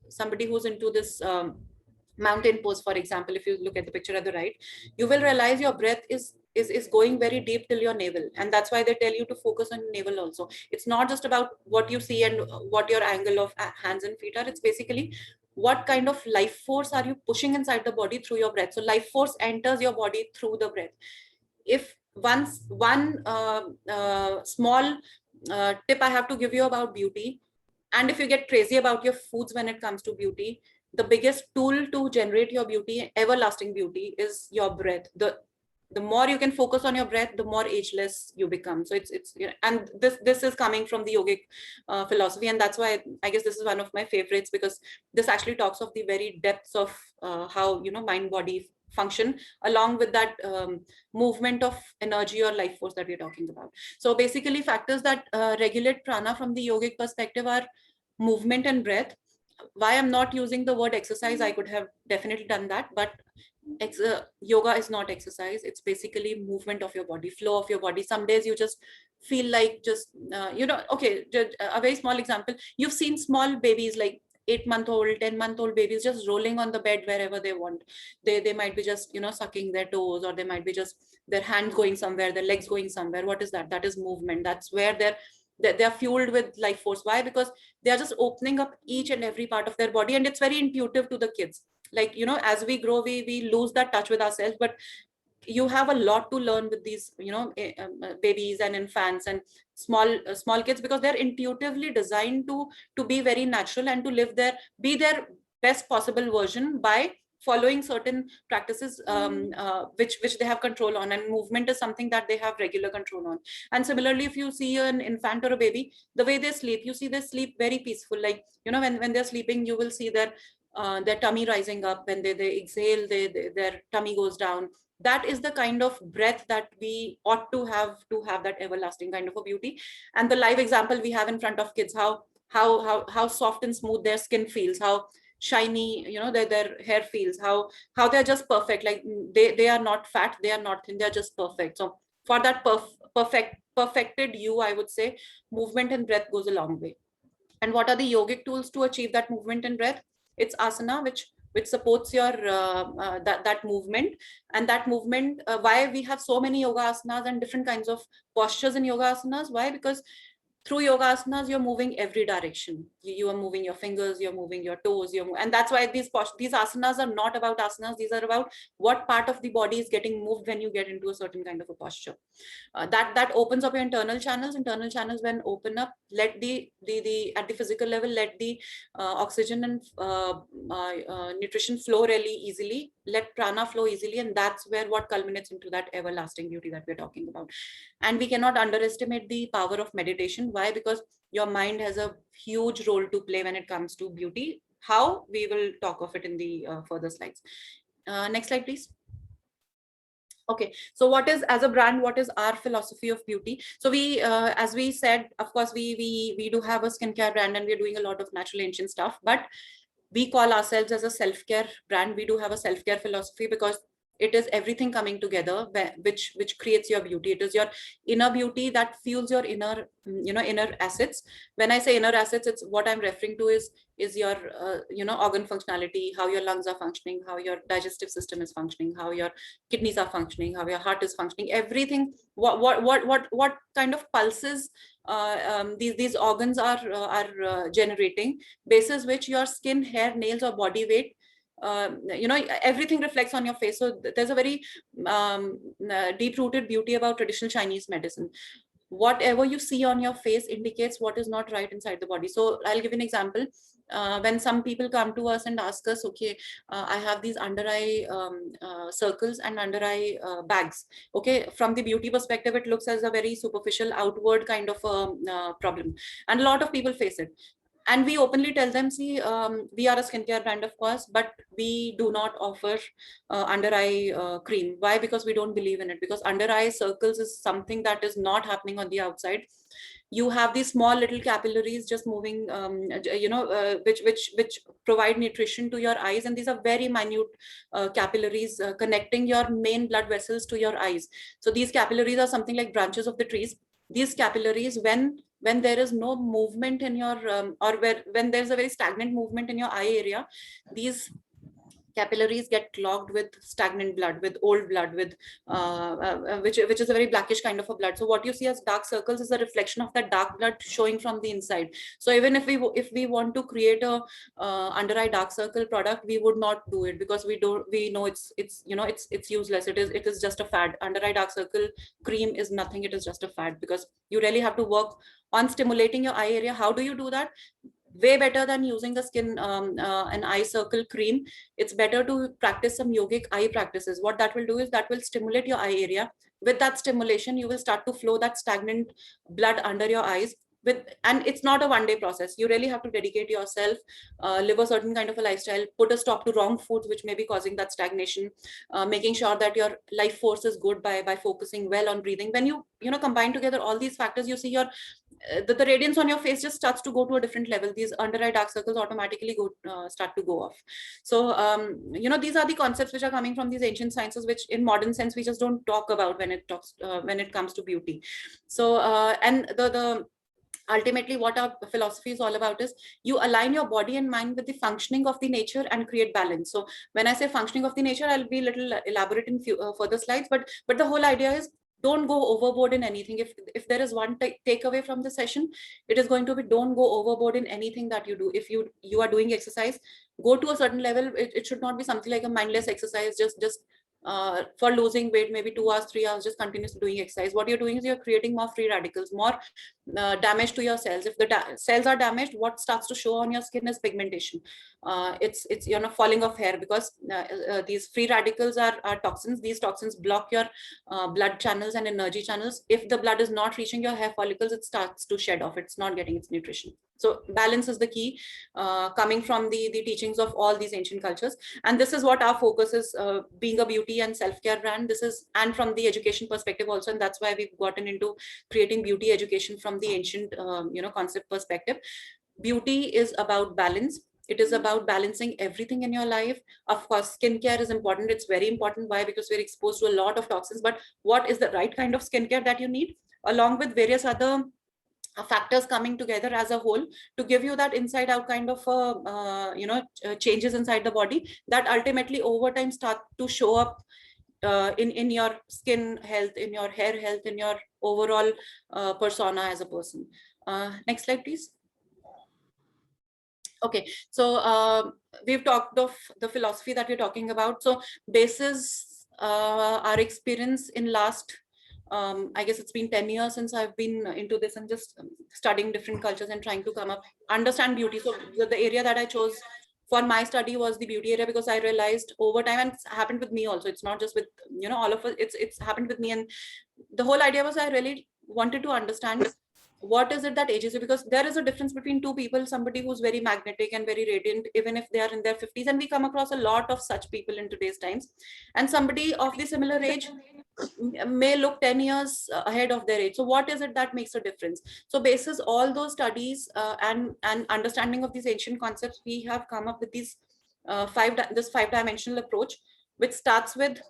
somebody who's into this mountain pose, for example, if you look at the picture at the right, you will realize your breath is going very deep till your navel, and that's why they tell you to focus on navel also. It's not just about what you see and what your angle of hands and feet are. It's basically what kind of life force are you pushing inside the body through your breath. So life force enters your body through the breath. If one small tip I have to give you about beauty, and if you get crazy about your foods when it comes to beauty, the biggest tool to generate your beauty, everlasting beauty, is your breath. The more you can focus on your breath, the more ageless you become. So it's and this is coming from the yogic philosophy, and that's why I guess this is one of my favorites, because this actually talks of the very depths of how mind body function, along with that movement of energy or life force that we're talking about. So basically, factors that regulate prana from the yogic perspective are movement and breath. Why I'm not using the word exercise, I could have definitely done that, but Yoga is not exercise. It's basically movement of your body, flow of your body. Some days you just feel like just okay, a very small example. You've seen small babies like 8-month-old, 10-month-old babies just rolling on the bed wherever they want. They might be just sucking their toes, or they might be just their hands going somewhere, their legs going somewhere. What is that? That is movement. That's where they're fueled with life force. Why? Because they are just opening up each and every part of their body, and it's very intuitive to the kids. Like as we grow, we lose that touch with ourselves, but you have a lot to learn with these babies and infants and small kids, because they're intuitively designed to be very natural and to be their best possible version by following certain practices, which they have control on, and movement is something that they have regular control on. And similarly, if you see an infant or a baby, the way they sleep, you see they sleep very peaceful. Like when they're sleeping, you will see their tummy rising up. When they exhale, their tummy goes down. That is the kind of breath that we ought to have that everlasting kind of a beauty. And the live example we have in front of kids, how soft and smooth their skin feels, how shiny their hair feels, how they're just perfect. Like they are not fat, they are not thin, they're just perfect. So for that perfected you, I would say movement and breath goes a long way. And what are the yogic tools to achieve that movement and breath? It's asana, which supports your that movement. And that movement, why we have so many yoga asanas and different kinds of postures in yoga asanas? Why? Because through yoga asanas, you're moving every direction. You are moving your fingers, you're moving your toes, and that's why these asanas are not about asanas. These are about what part of the body is getting moved when you get into a certain kind of a posture. That opens up your internal channels. When open up, let the at the physical level, let the oxygen and nutrition flow really easily, let prana flow easily, and that's where what culminates into that everlasting beauty that we're talking about. And we cannot underestimate the power of meditation. Why? Because your mind has a huge role to play when it comes to beauty. How? We will talk of it in the further slides. Next slide, please. Okay, so what is, as a brand, what is our philosophy of beauty? So we, as we said, of course, we do have a skincare brand, and we're doing a lot of natural ancient stuff, but we call ourselves as a self-care brand. We do have a self-care philosophy, because it is everything coming together, which creates your beauty. It is your inner beauty that fuels your inner assets. When I say inner assets, it's what I'm referring to is your organ functionality, how your lungs are functioning, how your digestive system is functioning, how your kidneys are functioning, how your heart is functioning, everything. What kind of pulses these organs are generating, basis which your skin, hair, nails, or body weight, everything reflects on your face. So there's a very deep-rooted beauty about traditional Chinese medicine. Whatever you see on your face indicates what is not right inside the body. So I'll give an example. When some people come to us and ask us, okay, I have these under eye circles and under eye bags. Okay, from the beauty perspective, it looks as a very superficial outward kind of problem, and a lot of people face it. And we openly tell them, see, we are a skincare brand, of course, but we do not offer under eye cream. Why? Because we don't believe in it. Because under eye circles is something that is not happening on the outside. You have these small little capillaries just moving, which provide nutrition to your eyes, and these are very minute capillaries connecting your main blood vessels to your eyes. So these capillaries are something like branches of the trees. These capillaries, when there is no movement in your when there's a very stagnant movement in your eye area, these capillaries get clogged with stagnant blood, with old blood, with which is a very blackish kind of a blood. So what you see as dark circles is a reflection of that dark blood showing from the inside. So even if we want to create a under eye dark circle product, we would not do it, because we know it's useless. It is just a fad. Under eye dark circle cream is nothing. It is just a fad, because you really have to work on stimulating your eye area. How do you do that? Way better than using the skin an eye circle cream. It's better to practice some yogic eye practices. What that will do is that will stimulate your eye area. With that stimulation, you will start to flow that stagnant blood under your eyes. and it's not a one-day process. You really have to dedicate yourself, live a certain kind of a lifestyle, put a stop to wrong foods which may be causing that stagnation, making sure that your life force is good by focusing well on breathing. When you know combine together all these factors, you see your the radiance on your face just starts to go to a different level. These under eye dark circles automatically start to go off. So you know, these are the concepts which are coming from these ancient sciences, which in modern sense we just don't talk about when it comes to beauty. So and the ultimately what our philosophy is all about is you align your body and mind with the functioning of the nature and create balance. So when I say functioning of the nature, I'll be a little elaborate in further slides, but the whole idea is don't go overboard in anything. If there is one takeaway from the session, it is going to be don't go overboard in anything that you do. If you are doing exercise, go to a certain level. It should not be something like a mindless exercise, just for losing weight, maybe 2 hours, 3 hours, just continuously doing exercise. What you're doing is you're creating more free radicals, more damage to your cells. If the cells are damaged, what starts to show on your skin is pigmentation. It's you know, falling of hair, because these free radicals are toxins. These toxins block your blood channels and energy channels. If the blood is not reaching your hair follicles, it starts to shed off. It's not getting its nutrition. So balance is the key, coming from the teachings of all these ancient cultures. And this is what our focus is, being a beauty and self-care brand. This is, and from the education perspective also, and that's why we've gotten into creating beauty education from the ancient you know, concept perspective. Beauty is about balance. It is about balancing everything in your life. Of course, skincare is important. It's very important. Why? Because we're exposed to a lot of toxins. But what is the right kind of skincare that you need, along with various other factors coming together as a whole to give you that inside out kind of you know, changes inside the body that ultimately over time start to show up in your skin health, in your hair health, in your overall persona as a person. Next slide, please. Okay, so we've talked of the philosophy that we're talking about. So basis our experience in last I guess it's been 10 years since I've been into this and just studying different cultures and trying to come up, understand beauty. So the area that I chose for my study was the beauty area, because I realized over time, and it's happened with me also, it's not just with, you know, all of us, it's happened with me. And the whole idea was I really wanted to understand what is it that ages you, because there is a difference between two people, somebody who's very magnetic and very radiant, even if they are in their 50s, and we come across a lot of such people in today's times, and somebody of the similar age may look 10 years ahead of their age. So what is it that makes a difference? So basis all those studies and understanding of these ancient concepts, we have come up with these this 5-dimensional approach, which starts with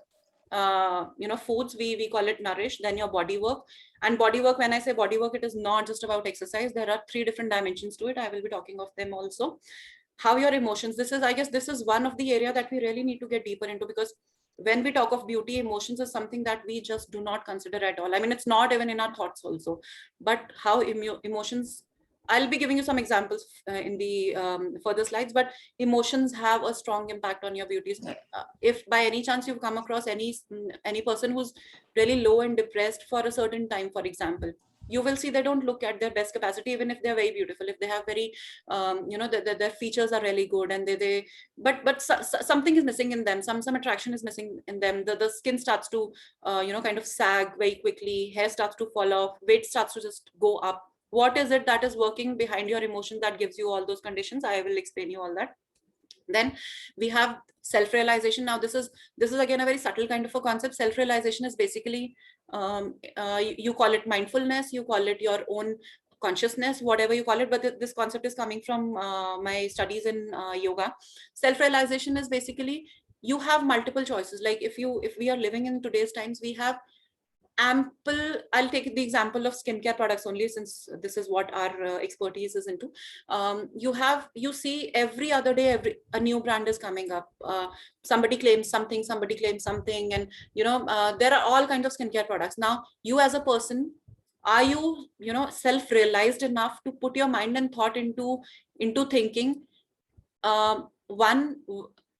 you know, foods. We call it nourish, then your body work. And body work, when I say body work, it is not just about exercise. There are 3 different dimensions to it. I will be talking of them also. How your emotions, this is, I guess this is one of the area that we really need to get deeper into, because when we talk of beauty, emotions is something that we just do not consider at all. I mean, it's not even in our thoughts also. But how emotions, I'll be giving you some examples in the further slides, but emotions have a strong impact on your beauty. If by any chance you've come across any person who's really low and depressed for a certain time, for example, you will see they don't look at their best capacity, even if they're very beautiful, if they have very you know, their features are really good, and but something is missing in them, some attraction is missing in them. The skin starts to you know, kind of sag very quickly, hair starts to fall off, weight starts to just go up. What is it that is working behind your emotion that gives you all those conditions? I will explain you all that. Then we have self-realization. Now this is again a very subtle kind of a concept. Self-realization is basically you call it mindfulness, you call it your own consciousness, whatever you call it, but this concept is coming from my studies in yoga. Self-realization is basically you have multiple choices. Like if we are living in today's times, we have ample, I'll take the example of skincare products only, since this is what our expertise is into. You see every other day a new brand is coming up. Somebody claims something, and you know, there are all kinds of skincare products. Now you as a person, are you know, self-realized enough to put your mind and thought into thinking, one,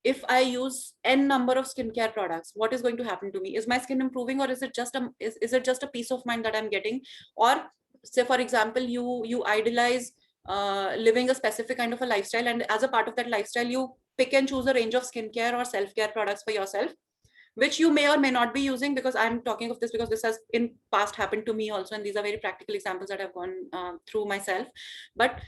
if I use n number of skincare products, what is going to happen to me? Is my skin improving, or is it just a peace of mind that I'm getting? Or say, for example, you idolize living a specific kind of a lifestyle, and as a part of that lifestyle, you pick and choose a range of skincare or self-care products for yourself. which you may or may not be using, because I'm talking of this because this has in past happened to me also, and these are very practical examples that I've gone through myself. But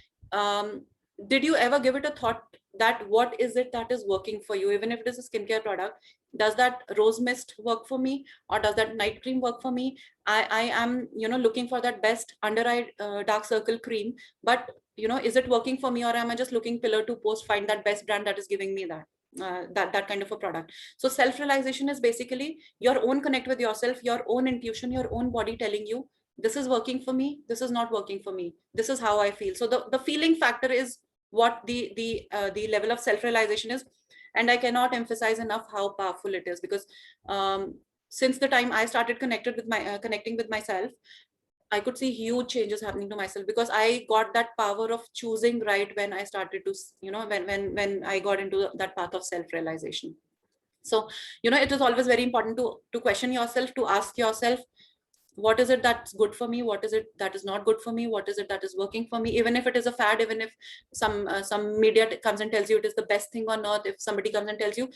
did you ever give it a thought that what is it that is working for you? Even if it is a skincare product, does that rose mist work for me, or does that night cream work for me? I am, you know, looking for that best under eye dark circle cream, but you know, is it working for me, or am I just looking pillar to post, find that best brand that is giving me that that kind of a product? So self-realization is basically your own connect with yourself, your own intuition, your own body telling you this is working for me, this is not working for me, this is how I feel. So the feeling factor is what the level of self-realization is. And I cannot emphasize enough how powerful it is, because since the time I started connecting with myself, I could see huge changes happening to myself, because I got that power of choosing right when I started to, you know, when I got into that path of self-realization. So, you know, it is always very important to question yourself, to ask yourself, what is it that's good for me, what is it that is not good for me, what is it that is working for me? Even if it is a fad, even if some media comes and tells you it is the best thing on earth, if somebody comes and tells you,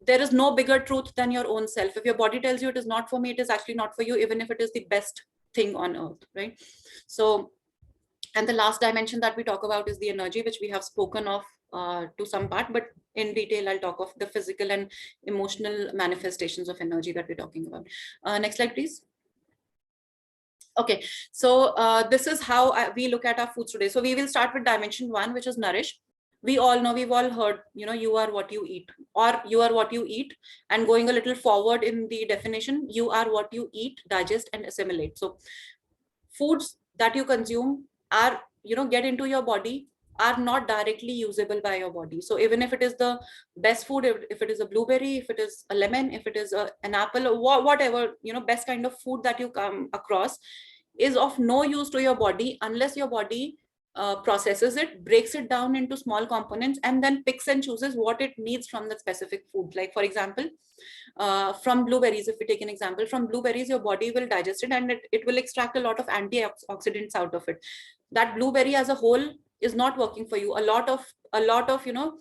there is no bigger truth than your own self. If your body tells you it is not for me, it is actually not for you, even if it is the best thing on earth, right? So, and the last dimension that we talk about is the energy, which we have spoken of to some part, but in detail I'll talk of the physical and emotional manifestations of energy that we're talking about. Next slide, please. Okay, so this is how we look at our foods today. So we will start with dimension 1, which is nourish. We all know, we've all heard, you know, you are what you eat, or you are what you eat. And going a little forward in the definition, you are what you eat, digest, and assimilate. So foods that you consume are, you know, get into your body, are not directly usable by your body. So even if it is the best food, if it is a blueberry, if it is a lemon, if it is an apple, or whatever, you know, best kind of food that you come across, is of no use to your body unless your body processes it, breaks it down into small components, and then picks and chooses what it needs from that specific food. Like, for example, from blueberries, if we take an example, from blueberries, your body will digest it, and it will extract a lot of antioxidants out of it. That blueberry as a whole is not working for you. A lot of, you know,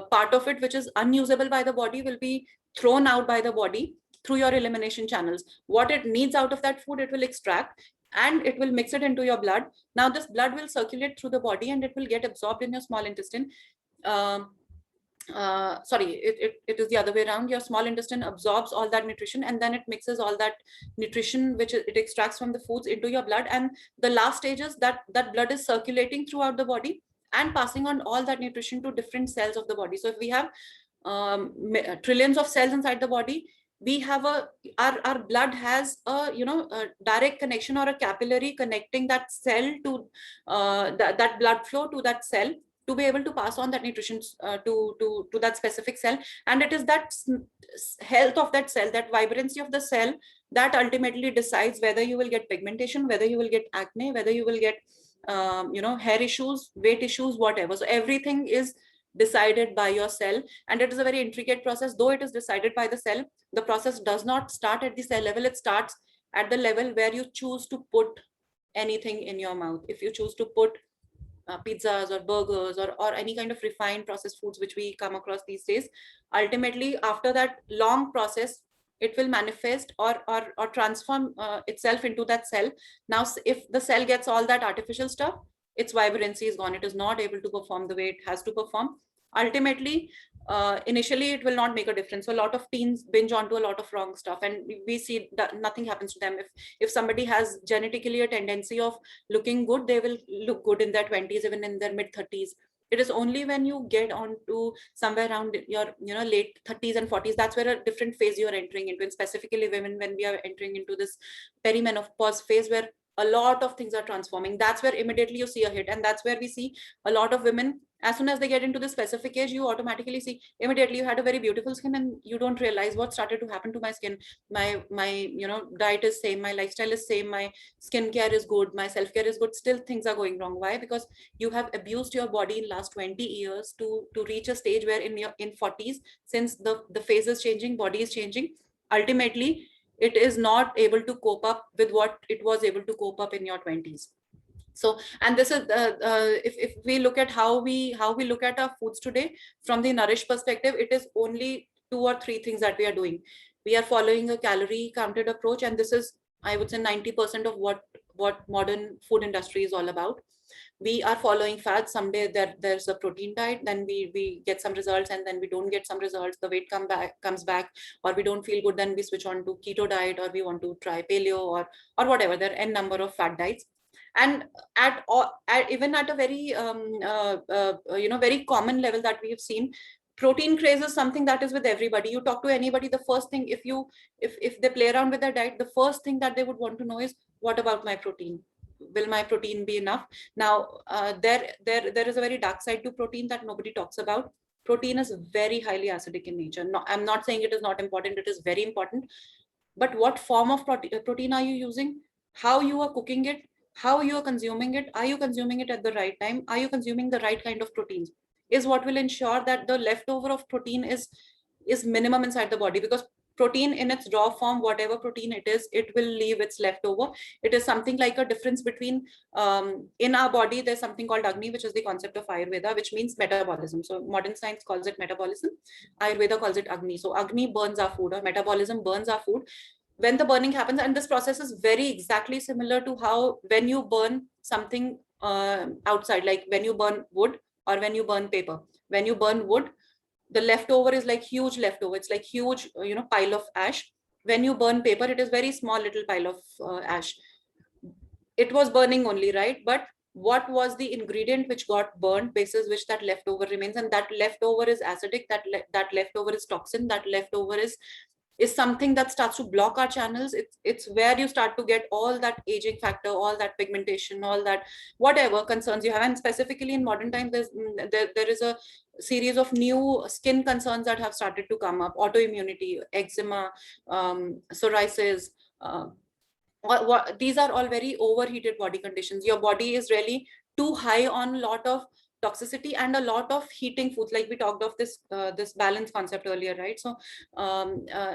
part of it which is unusable by the body will be thrown out by the body through your elimination channels. What it needs out of that food, it will extract, and it will mix it into your blood. Now this blood will circulate through the body, and it will get absorbed in your small intestine. Sorry, it is the other way around. Your small intestine absorbs all that nutrition, and then it mixes all that nutrition which it extracts from the foods into your blood. And the last stage is that blood is circulating throughout the body and passing on all that nutrition to different cells of the body. So if we have trillions of cells inside the body, we have our blood has a, you know, a direct connection, or a capillary connecting that cell to that blood flow to that cell, to be able to pass on that nutrition to that specific cell. And it is that health of that cell, that vibrancy of the cell, that ultimately decides whether you will get pigmentation, whether you will get acne, whether you will get you know, hair issues, weight issues, whatever. So everything is decided by your cell, and it is a very intricate process. Though it is decided by the cell, the process does not start at the cell level. It starts at the level where you choose to put anything in your mouth. If you choose to put pizzas or burgers, or any kind of refined processed foods which we come across these days, ultimately after that long process, it will manifest or transform itself into that cell. Now if the cell gets all that artificial stuff, its vibrancy is gone. It is not able to perform the way it has to perform. Ultimately, initially it will not make a difference. So a lot of teens binge onto a lot of wrong stuff, and we see that nothing happens to them. If somebody has genetically a tendency of looking good, they will look good in their 20s, even in their mid 30s. It is only when you get on to somewhere around your, you know, late 30s and 40s, that's where a different phase you're entering into. And specifically women, when we are entering into this perimenopause phase, where a lot of things are transforming, that's where immediately you see a hit. And that's where we see a lot of women, as soon as they get into this specific age, you automatically see immediately you had a very beautiful skin, and you don't realize what started to happen to my skin. My you know, diet is same, my lifestyle is same, my skincare is good, my self-care is good, still things are going wrong. Why? Because you have abused your body in last 20 years to reach a stage where in 40s, since the phase is changing, body is changing, ultimately it is not able to cope up with what it was able to cope up in your 20s. So, and this is if we look at how we look at our foods today from the nourish perspective, it is only 2 or 3 things that we are doing. We are following a calorie counted approach, and this is, I would say, 90% of what modern food industry is all about. We are following fads. Someday there's a protein diet, then we get some results, and then we don't get some results, the weight comes back, or we don't feel good, then we switch on to keto diet, or we want to try paleo, or whatever. There are n number of fad diets. And even at a very very common level that we have seen, protein craze is something that is with everybody. You talk to anybody, the first thing, if they play around with their diet, the first thing that they would want to know is, what about my protein? Will my protein be enough? Now, there is a very dark side to protein that nobody talks about. Protein is very highly acidic in nature. No, I'm not saying it is not important, it is very important. But what form of protein are you using? How you are cooking it? How you are consuming it? Are you consuming it at the right time? Are you consuming the right kind of proteins? Is what will ensure that the leftover of protein is minimum inside the body. Because protein in its raw form, whatever protein it is, it will leave its leftover. It is something like a difference between, in our body, there's something called Agni, which is the concept of Ayurveda, which means metabolism. So modern science calls it metabolism. Ayurveda calls it Agni. So Agni burns our food, or metabolism burns our food. When the burning happens, and this process is very exactly similar to how when you burn something outside, like when you burn wood or when you burn paper. When you burn wood, the leftover is like huge leftover. It's like huge, pile of ash. When you burn paper, it is very small little pile of ash. It was burning only, right? But what was the ingredient which got burned, basis which that leftover remains? And that leftover is acidic, that leftover is toxin, that leftover is something that starts to block our channels. It's where you start to get all that aging factor, all that pigmentation, all that whatever concerns you have. And specifically in modern times, there is a series of new skin concerns that have started to come up: autoimmunity, eczema, psoriasis. These are all very overheated body conditions. Your body is really too high on a lot of toxicity and a lot of heating foods. Like we talked of this balance concept earlier, right? So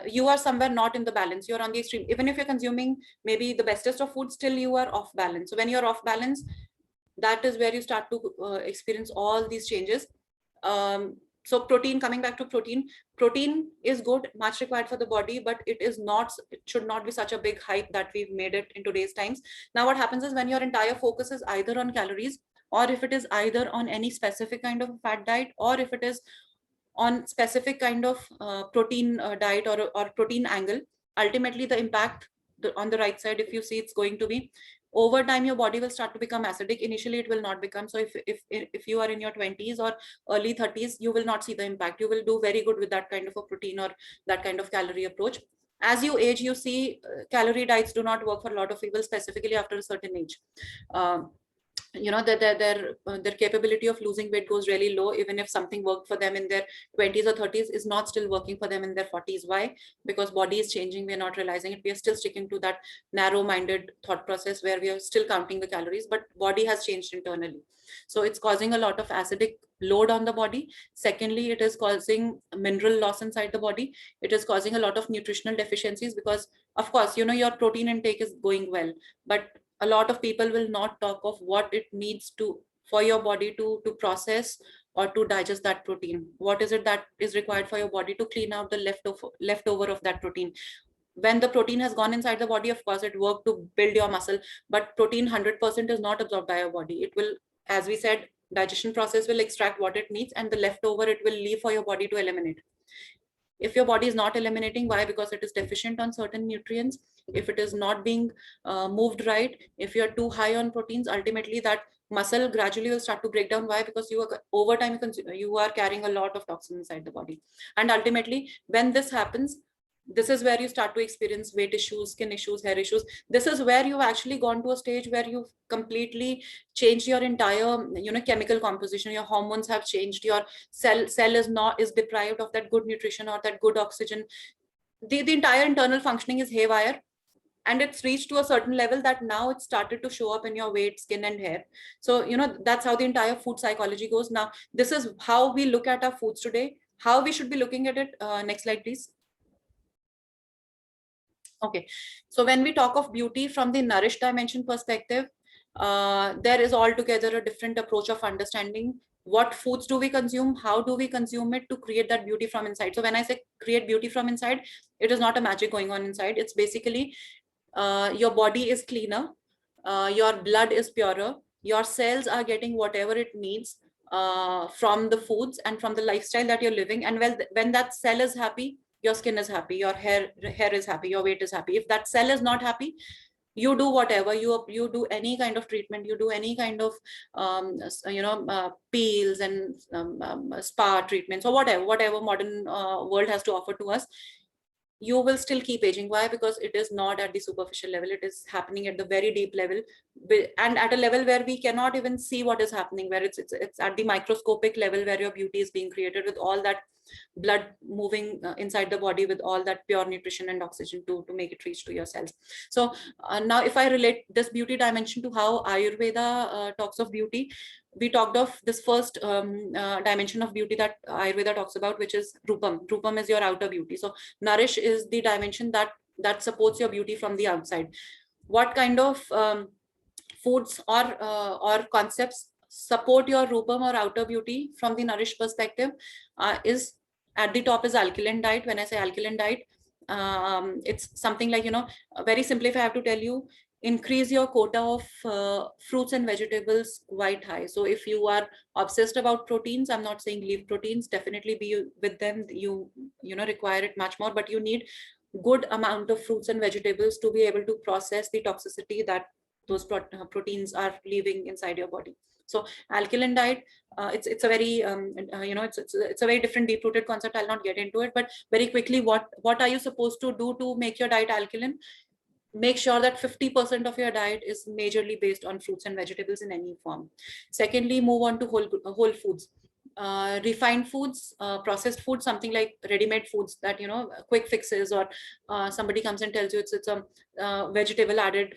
you are somewhere not in the balance, you're on the extreme. Even if you're consuming maybe the bestest of food, still you are off balance. So when you're off balance, that is where you start to experience all these changes. So protein, coming back to protein is good, much required for the body, but it should not be such a big hype that we've made it in today's times. Now what happens is, when your entire focus is either on calories, or if it is either on any specific kind of fat diet, or if it is on specific kind of protein diet, or protein angle, ultimately the impact on the right side, if you see, it's going to be, over time your body will start to become acidic. Initially it will not become. So if you are in your 20s or early 30s, you will not see the impact. You will do very good with that kind of a protein or that kind of calorie approach. As you age, you see calorie diets do not work for a lot of people, specifically after a certain age. Their capability of losing weight goes really low. Even if something worked for them in their 20s or 30s, is not still working for them in their 40s. Why? Because body is changing. We are not realizing it. We are still sticking to that narrow-minded thought process where we are still counting the calories, but body has changed internally. So it's causing a lot of acidic load on the body. Secondly, it is causing mineral loss inside the body. It is causing a lot of nutritional deficiencies, because of course, your protein intake is going well, but a lot of people will not talk of what it needs to for your body to process or to digest that protein. What is it that is required for your body to clean out the leftover of that protein? When the protein has gone inside the body, of course it worked to build your muscle, but protein 100% is not absorbed by your body. It will, as we said, digestion process will extract what it needs, and the leftover it will leave for your body to eliminate. If your body is not eliminating, why? Because it is deficient on certain nutrients. If it is not being moved right, if you're too high on proteins, ultimately that muscle gradually will start to break down. Why? Because you are, over time, you are carrying a lot of toxins inside the body. And ultimately, when this happens, this is where you start to experience weight issues, skin issues, hair issues. This is where you've actually gone to a stage where you've completely changed your entire, chemical composition. Your hormones have changed. Your cell is deprived of that good nutrition or that good oxygen. The entire internal functioning is haywire. And it's reached to a certain level that now it's started to show up in your weight, skin, and hair. So, that's how the entire food psychology goes. Now, this is how we look at our foods today, how we should be looking at it. Next slide, please. Okay, so when we talk of beauty from the nourish dimension perspective, there is altogether a different approach of understanding. what foods do we consume, how do we consume it to create that beauty from inside. So when I say create beauty from inside, it is not a magic going on inside. It's basically your body is cleaner, your blood is purer, your cells are getting whatever it needs from the foods and from the lifestyle that you're living. And when that cell is happy, your skin is happy, your hair is happy, your weight is happy. If that cell is not happy, you do whatever, you do any kind of treatment, you do any kind of peels and spa treatments or whatever modern world has to offer to us, you will still keep aging. Why? Because it is not at the superficial level, it is happening at the very deep level, and at a level where we cannot even see what is happening, where it's at the microscopic level, where your beauty is being created with all that blood moving inside the body, with all that pure nutrition and oxygen to make it reach to your cells. So now if I relate this beauty dimension to how Ayurveda talks of beauty, we talked of this first dimension of beauty that Ayurveda talks about, which is Rupam. Rupam is your outer beauty. So Nourish is the dimension that supports your beauty from the outside. What kind of foods or concepts support your Rupam or outer beauty from the Nourish perspective is at the top is alkaline diet. When I say alkaline diet, it's something like, very simply, if I have to tell you, increase your quota of fruits and vegetables quite high. So if you are obsessed about proteins, I'm not saying leave proteins, definitely be with them, you require it much more, but you need good amount of fruits and vegetables to be able to process the toxicity that those proteins are leaving inside your body. So alkaline diet, it's a very it's a very different deep rooted concept. I'll not get into it, but very quickly, what are you supposed to do to make your diet alkaline? Make sure that 50% of your diet is majorly based on fruits and vegetables in any form. Secondly, move on to whole foods. Refined foods, processed foods, something like ready-made foods that, quick fixes, or somebody comes and tells you it's a vegetable added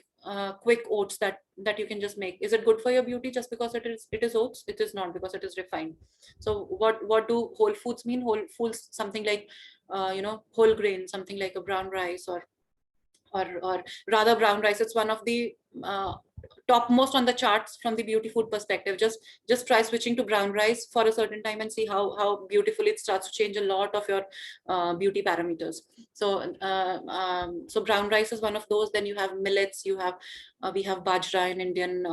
quick oats that you can just make. Is it good for your beauty just because it is oats? It is not, because it is refined. So what do whole foods mean? Whole foods, something like whole grain, something like a brown rice, or rather brown rice. It's one of the topmost on the charts from the beauty food perspective. Just try switching to brown rice for a certain time and see how beautifully it starts to change a lot of your beauty parameters. So so brown rice is one of those. Then you have millets, you have we have bajra in Indian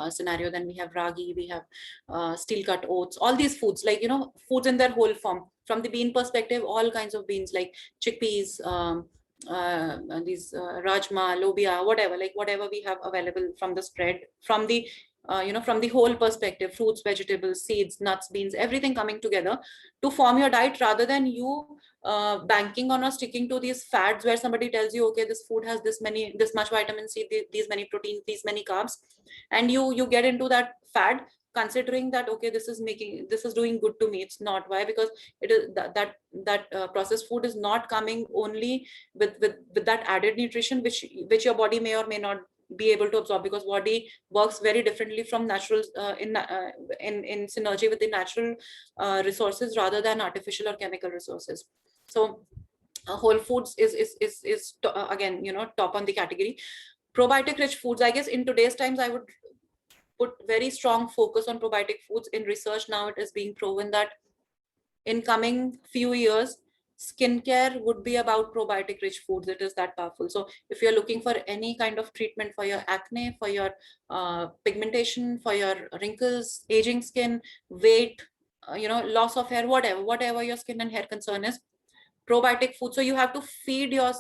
scenario, then we have ragi, we have steel cut oats, all these foods, like, foods in their whole form. From the bean perspective, all kinds of beans like chickpeas, these rajma, lobia, whatever we have available from the spread, from the from the whole perspective, fruits, vegetables, seeds, nuts, beans, everything coming together to form your diet, rather than you banking on or sticking to these fads where somebody tells you, okay, this food has this much vitamin C, these many proteins, these many carbs, and you get into that fad considering that, okay, this is doing good to me. It's not. Why? Because it is that processed food is not coming only with that added nutrition which your body may or may not be able to absorb, because body works very differently from natural in synergy with the natural resources rather than artificial or chemical resources. So whole foods is again, top on the category. Probiotic rich foods, I guess in today's times I would put very strong focus on probiotic foods. In research now, it is being proven that in coming few years, skincare would be about probiotic rich foods. It is that powerful. So if you're looking for any kind of treatment for your acne, for your pigmentation, for your wrinkles, aging skin, weight, loss of hair, whatever your skin and hair concern is, probiotic food. So you have to feed your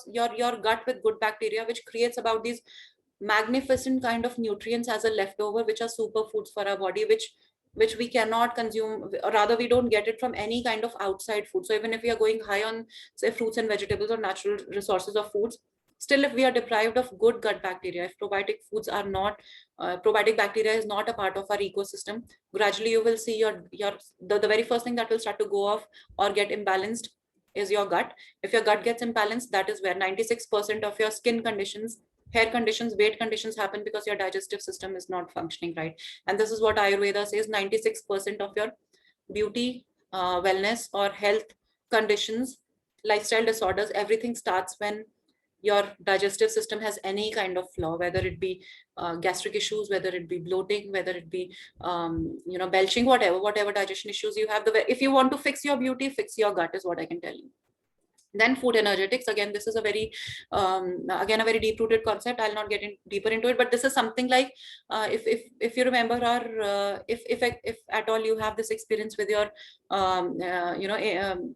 gut with good bacteria, which creates about these magnificent kind of nutrients as a leftover, which are superfoods for our body, which we cannot consume, or rather we don't get it from any kind of outside food. So even if we are going high on, say, fruits and vegetables or natural resources of foods, still if we are deprived of good gut bacteria, if probiotic foods are not probiotic bacteria is not a part of our ecosystem, gradually you will see the very first thing that will start to go off or get imbalanced is your gut. If your gut gets imbalanced, that is where 96% of your skin conditions, hair conditions, weight conditions happen, because your digestive system is not functioning right. And this is what Ayurveda says: 96% of your beauty, wellness or health conditions, lifestyle disorders, everything starts when your digestive system has any kind of flaw, whether it be gastric issues, whether it be bloating, whether it be belching, whatever digestion issues you have, if you want to fix your beauty, fix your gut is what I can tell you. Then food energetics, again, this is a very again a very deep rooted concept. I'll not get in deeper into it, but this is something like if you remember, or if at all you have this experience with your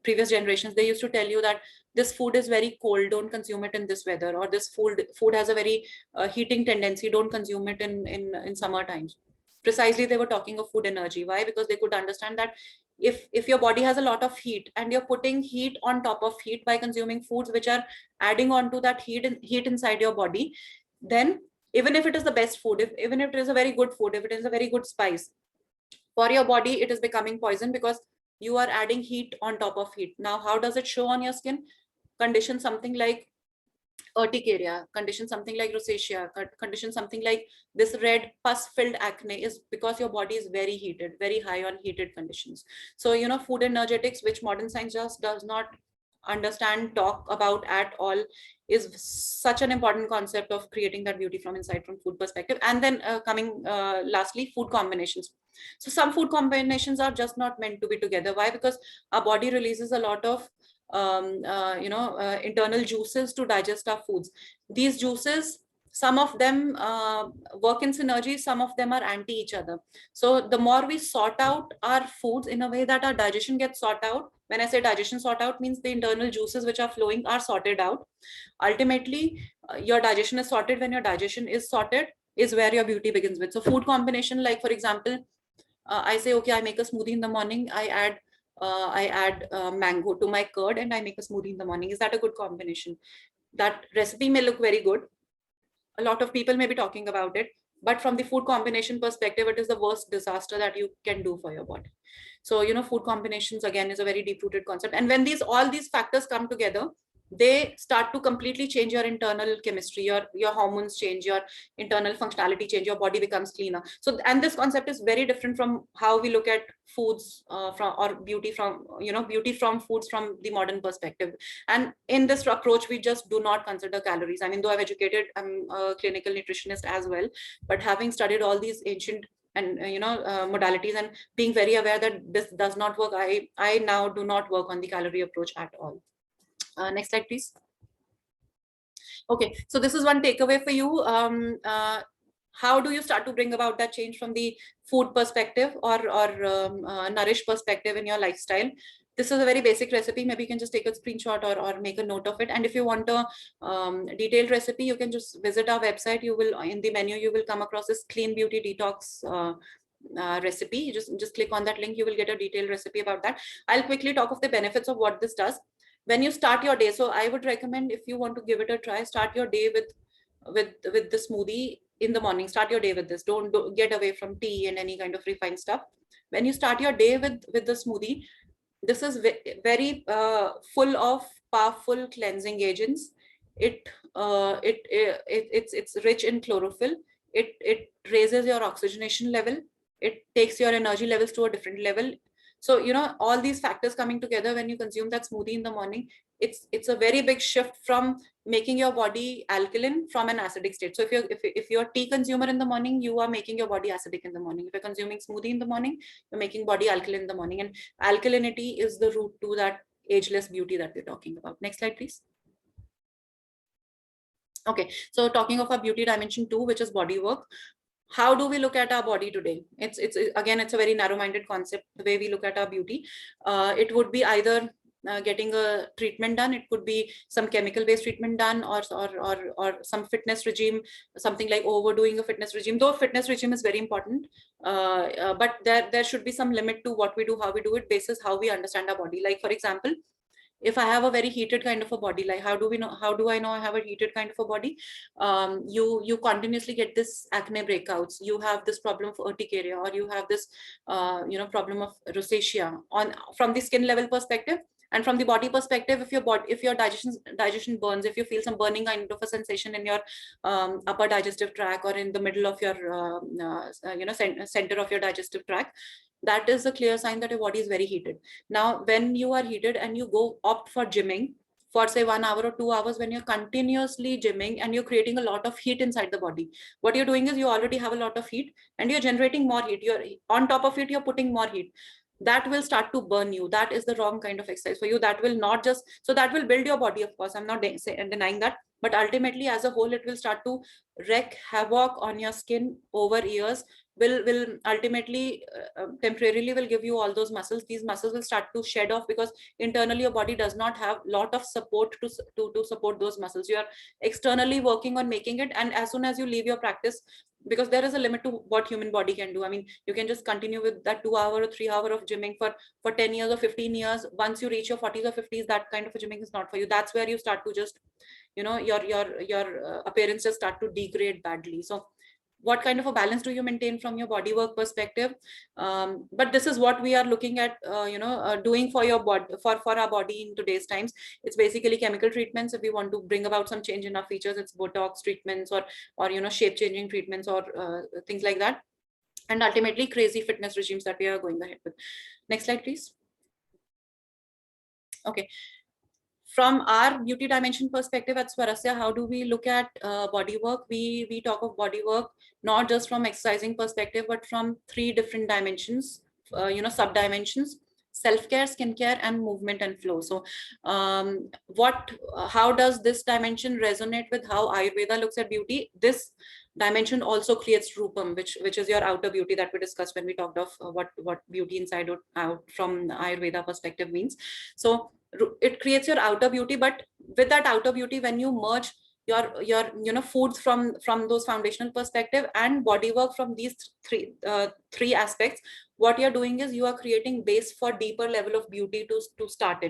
previous generations, they used to tell you that this food is very cold, don't consume it in this weather, or this food has a very heating tendency, don't consume it in summer times. Precisely, they were talking of food energy. Why? Because they could understand that if your body has a lot of heat and you're putting heat on top of heat by consuming foods which are adding on to that heat inside your body, then even if it is the best food, even if it is a very good food, if it is a very good spice, for your body it is becoming poison because you are adding heat on top of heat. Now, how does it show on your skin? Condition something like urticaria, condition something like rosacea, condition something like this red pus-filled acne, is because your body is very heated, very high on heated conditions. So, food energetics, which modern science just does not understand, talk about at all, is such an important concept of creating that beauty from inside from food perspective. And then coming lastly, food combinations. So some food combinations are just not meant to be together. Why? Because our body releases a lot of internal juices to digest our foods. These juices, some of them work in synergy, some of them are anti each other. So the more we sort out our foods in a way that our digestion gets sorted out, when I say digestion sort out, means the internal juices which are flowing are sorted out. Ultimately, your digestion is sorted. When your digestion is sorted is where your beauty begins with. So food combination, like for example, I say, okay, I make a smoothie in the morning, I add mango to my curd and I make a smoothie in the morning. Is that a good combination? That recipe may look very good. A lot of people may be talking about it, but from the food combination perspective, it is the worst disaster that you can do for your body. So, food combinations again is a very deep rooted concept. And when all these factors come together, they start to completely change your internal chemistry, your hormones change, your internal functionality change, your body becomes cleaner. So, and this concept is very different from how we look at foods or beauty from foods from the modern perspective. And in this approach, we just do not consider calories. I mean, though I'm a clinical nutritionist as well, but having studied all these ancient and modalities and being very aware that this does not work, I now do not work on the calorie approach at all. Next slide, please. Okay, so this is one takeaway for you. How do you start to bring about that change from the food perspective or nourish perspective in your lifestyle? This is a very basic recipe. Maybe you can just take a screenshot or make a note of it. And if you want a detailed recipe, you can just visit our website. You will, in the menu, you will come across this clean beauty detox recipe. You just click on that link, you will get a detailed recipe about that. I'll quickly talk of the benefits of what this does. When you start your day, so I would recommend, if you want to give it a try, start your day with the smoothie in the morning. Start your day with this. Don't get away from tea and any kind of refined stuff. When you start your day with the smoothie, this is very full of powerful cleansing agents. It's rich in chlorophyll. It raises your oxygenation level. It takes your energy levels to a different level. So, all these factors coming together when you consume that smoothie in the morning, it's a very big shift from making your body alkaline from an acidic state. So if you're a tea consumer in the morning, you are making your body acidic in the morning. If you're consuming smoothie in the morning, you're making body alkaline in the morning. And alkalinity is the root to that ageless beauty that we're talking about. Next slide, please. Okay, so talking of our beauty dimension 2, which is body work. How do we look at our body today? It's a very narrow-minded concept, the way we look at our beauty. It would be either getting a treatment done, it could be some chemical-based treatment done, or some fitness regime, something like overdoing a fitness regime. Though fitness regime is very important, but there should be some limit to what we do, how we do it, basis how we understand our body. Like, for example, if I have a very heated kind of a body, like how do I know I have a heated kind of a body? You continuously get this acne breakouts, you have this problem of urticaria, or you have this problem of rosacea from the skin level perspective. And from the body perspective, if your digestion burns, if you feel some burning kind of a sensation in your upper digestive tract or in the middle of your center of your digestive tract, that is a clear sign that your body is very heated. Now, when you are heated and you opt for gymming for say 1 hour or 2 hours, when you're continuously gymming and you're creating a lot of heat inside the body, what you're doing is you already have a lot of heat and you're generating more heat. You're on top of it, you're putting more heat. That will start to burn you. That is the wrong kind of exercise for you. That will not just, so that will build your body, of course, I'm not denying that, but ultimately as a whole it will start to wreak havoc on your skin over years. Will ultimately temporarily will give you all those muscles. These muscles will start to shed off because internally your body does not have lot of support to support those muscles. You are externally working on making it, and as soon as you leave your practice, because there is a limit to what human body can do. I mean, you can just continue with that 2 hour or 3 hour of gymming for 10 years or 15 years. Once you reach your 40s or 50s, that kind of a gymming is not for you. That's where you start to just, you know, your appearances start to degrade badly. So what kind of a balance do you maintain from your body work perspective? But this is what we are looking at, doing for your body, for our body in today's times. It's basically chemical treatments. If we want to bring about some change in our features, it's Botox treatments or you know, shape changing treatments or things like that, and ultimately crazy fitness regimes that we are going ahead with. Next slide, please. Okay. From our beauty dimension perspective at Swarasya, how do we look at body work? We talk of body work not just from exercising perspective, but from 3 different dimensions, sub dimensions: self-care, skincare, and movement and flow. So how does this dimension resonate with how Ayurveda looks at beauty? This dimension also creates rupam, which is your outer beauty that we discussed when we talked of what beauty inside out from Ayurveda perspective means. So it creates your outer beauty, but with that outer beauty, when you merge your foods from those foundational perspective and body work from these three aspects, what you're doing is you are creating base for deeper level of beauty to start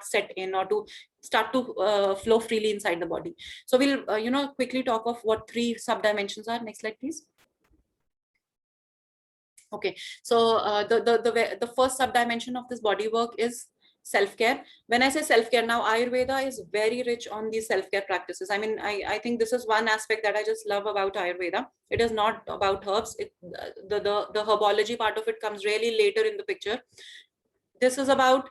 set in, or to start to flow freely inside the body. So we'll quickly talk of what 3 sub dimensions are. Next slide, please. Okay, so the first sub dimension of this body work is self-care. When I say self-care, now Ayurveda is very rich on these self-care practices. I mean, I think this is one aspect that I just love about Ayurveda. It is not about herbs. The herbology part of it comes really later in the picture. This is about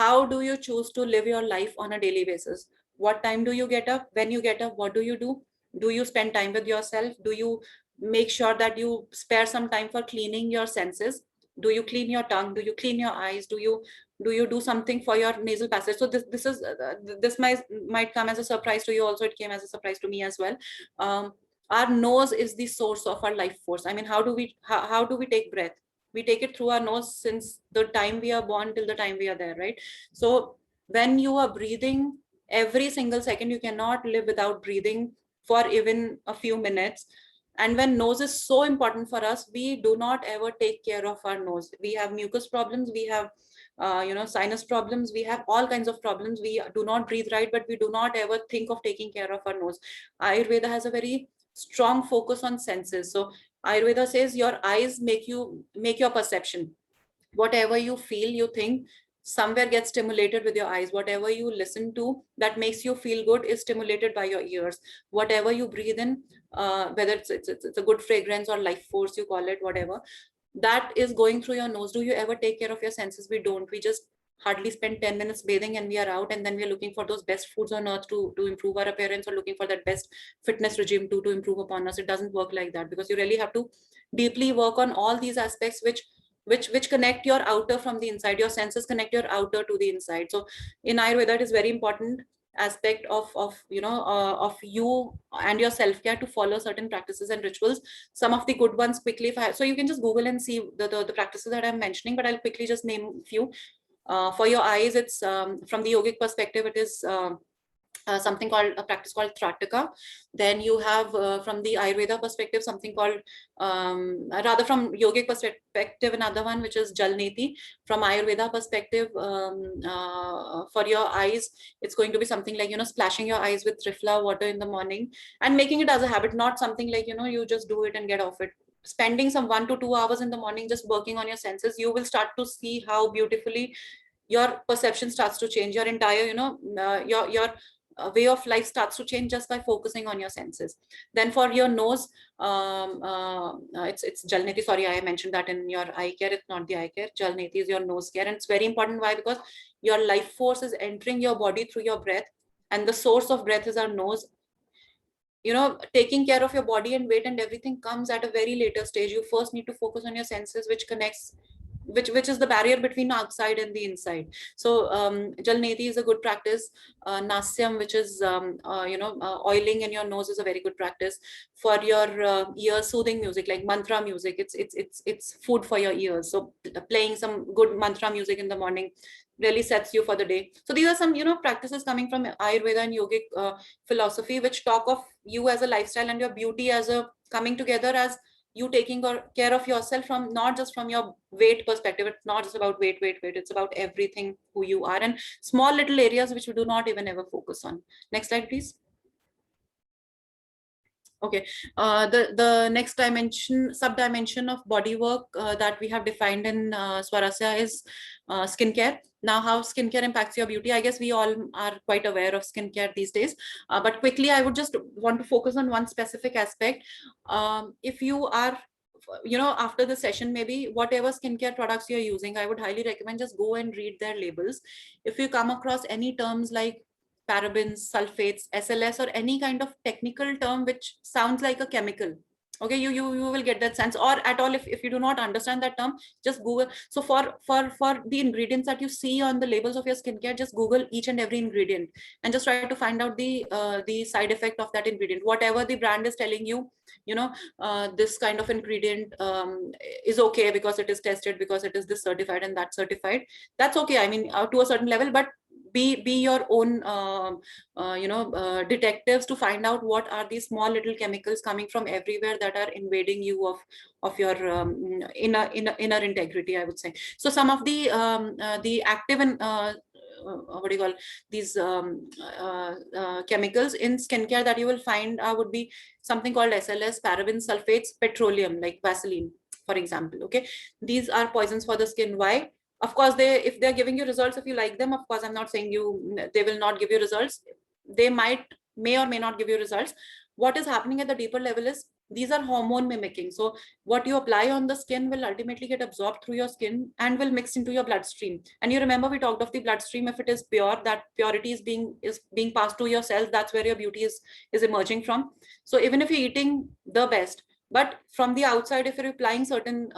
how do you choose to live your life on a daily basis. What time do you get up? When you get up, what do you do? Do you spend time with yourself? Do you make sure that you spare some time for cleaning your senses? Do you clean your tongue? Do you clean your eyes? Do you do something for your nasal passage? So this might come as a surprise to you also. It came as a surprise to me as well. Our nose is the source of our life force. I mean, how do we take breath? We take it through our nose since the time we are born till the time we are there, right? So when you are breathing every single second, you cannot live without breathing for even a few minutes. And when nose is so important for us, we do not ever take care of our nose. We have mucus problems, we have sinus problems, we have all kinds of problems. We do not breathe right, but we do not ever think of taking care of our nose. Ayurveda has a very strong focus on senses. So Ayurveda says your eyes make your perception. Whatever you feel, you think, somewhere gets stimulated with your eyes. Whatever you listen to that makes you feel good is stimulated by your ears. Whatever you breathe in, whether it's a good fragrance or life force, you call it, whatever, that is going through your nose. Do you ever take care of your senses? We don't. We just hardly spend 10 minutes bathing and we are out, and then we are looking for those best foods on earth to improve our appearance, or looking for that best fitness regime to improve upon us. It doesn't work like that, because you really have to deeply work on all these aspects which connect your outer from the inside. Your senses connect your outer to the inside. So in Ayurveda, it is very important aspect of you and your self-care to follow certain practices and rituals. Some of the good ones quickly, so you can just Google and see the practices that I'm mentioning, but I'll quickly just name a few. For your eyes, it's from the yogic perspective, it is something called a practice called Trataka. Then you have from the Ayurveda perspective something called rather from yogic perspective another one, which is Jalneti. From Ayurveda perspective, for your eyes, it's going to be something like splashing your eyes with Triphala water in the morning and making it as a habit, not something like you just do it and get off it. Spending some 1 to 2 hours in the morning just working on your senses, you will start to see how beautifully your perception starts to change. Your entire your way of life starts to change just by focusing on your senses. Then for your nose, it's Jalneti. Sorry, I mentioned that in your eye care. It's not the eye care. Jalneti is your nose care, and it's very important. Why? Because your life force is entering your body through your breath, and the source of breath is our nose. You know, taking care of your body and weight and everything comes at a very later stage. You first need to focus on your senses, which is the barrier between outside and the inside. So Jalneti is a good practice. Nasyam, which is oiling in your nose, is a very good practice. For your ear, soothing music like mantra music, it's food for your ears. So playing some good mantra music in the morning really sets you for the day. So these are some practices coming from Ayurveda and yogic philosophy, which talk of you as a lifestyle and your beauty as a coming together, as you taking care of yourself from not just from your weight perspective. It's not just about weight. It's about everything who you are, and small little areas which we do not even ever focus on. Next slide, please. Okay, the next dimension, sub-dimension of body work that we have defined in Swarasya is skincare. Now, how skincare impacts your beauty? I guess we all are quite aware of skincare these days. But quickly, I would just want to focus on one specific aspect. If you are, after the session, maybe whatever skincare products you're using, I would highly recommend just go and read their labels. If you come across any terms like parabens, sulfates, SLS, or any kind of technical term which sounds like a chemical, okay, you will get that sense. Or at all, if you do not understand that term, just Google. So for the ingredients that you see on the labels of your skincare, just Google each and every ingredient and just try to find out the side effect of that ingredient. Whatever the brand is telling you, this kind of ingredient is okay because it is tested, because it is this certified and that certified, that's okay. I mean, to a certain level, but be your own detectives to find out what are these small little chemicals coming from everywhere that are invading you of your inner integrity, I would say. So some of the active and what do you call these chemicals in skincare that you will find would be something called SLS, parabens, sulfates, petroleum, like Vaseline, for example. Okay, these are poisons for the skin. Why? Of course, if they're giving you results, if you like them, of course, I'm not saying they will not give you results. They may or may not give you results. What is happening at the deeper level is these are hormone mimicking. So what you apply on the skin will ultimately get absorbed through your skin and will mix into your bloodstream. And you remember we talked of the bloodstream. If it is pure, that purity is being passed to your cells. That's where your beauty is emerging from. So even if you're eating the best, but from the outside, if you're applying certain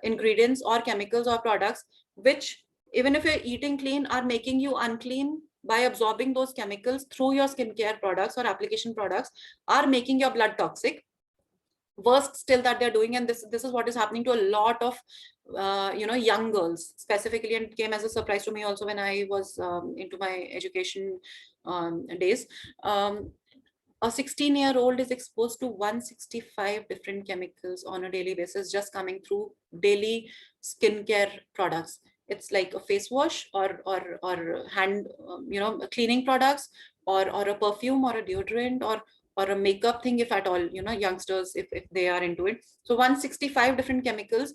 ingredients or chemicals or products, which even if you're eating clean are making you unclean by absorbing those chemicals through your skincare products or application products, are making your blood toxic. Worst still that they're doing, and this is what is happening to a lot of young girls specifically, and it came as a surprise to me also when I was into my education days. A 16-year-old is exposed to 165 different chemicals on a daily basis, just coming through daily skincare products. It's like a face wash or hand cleaning products, or a perfume or a deodorant or a makeup thing, if at all, youngsters, if they are into it. So 165 different chemicals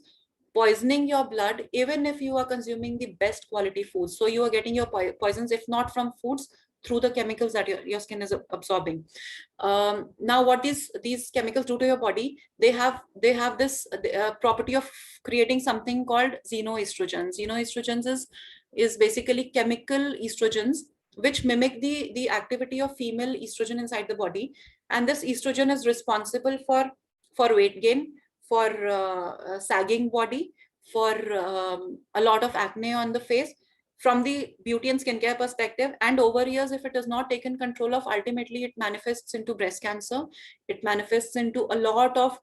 poisoning your blood, even if you are consuming the best quality foods. So you are getting your poisons, if not from foods, through the chemicals that your skin is absorbing. Now, what these chemicals do to your body? They have this property of creating something called xenoestrogens. Xenoestrogens is basically chemical estrogens which mimic the activity of female estrogen inside the body, and this estrogen is responsible for weight gain, for sagging body, for a lot of acne on the face. From the beauty and skincare perspective, and over years, if it is not taken control of, ultimately it manifests into breast cancer. It manifests into a lot of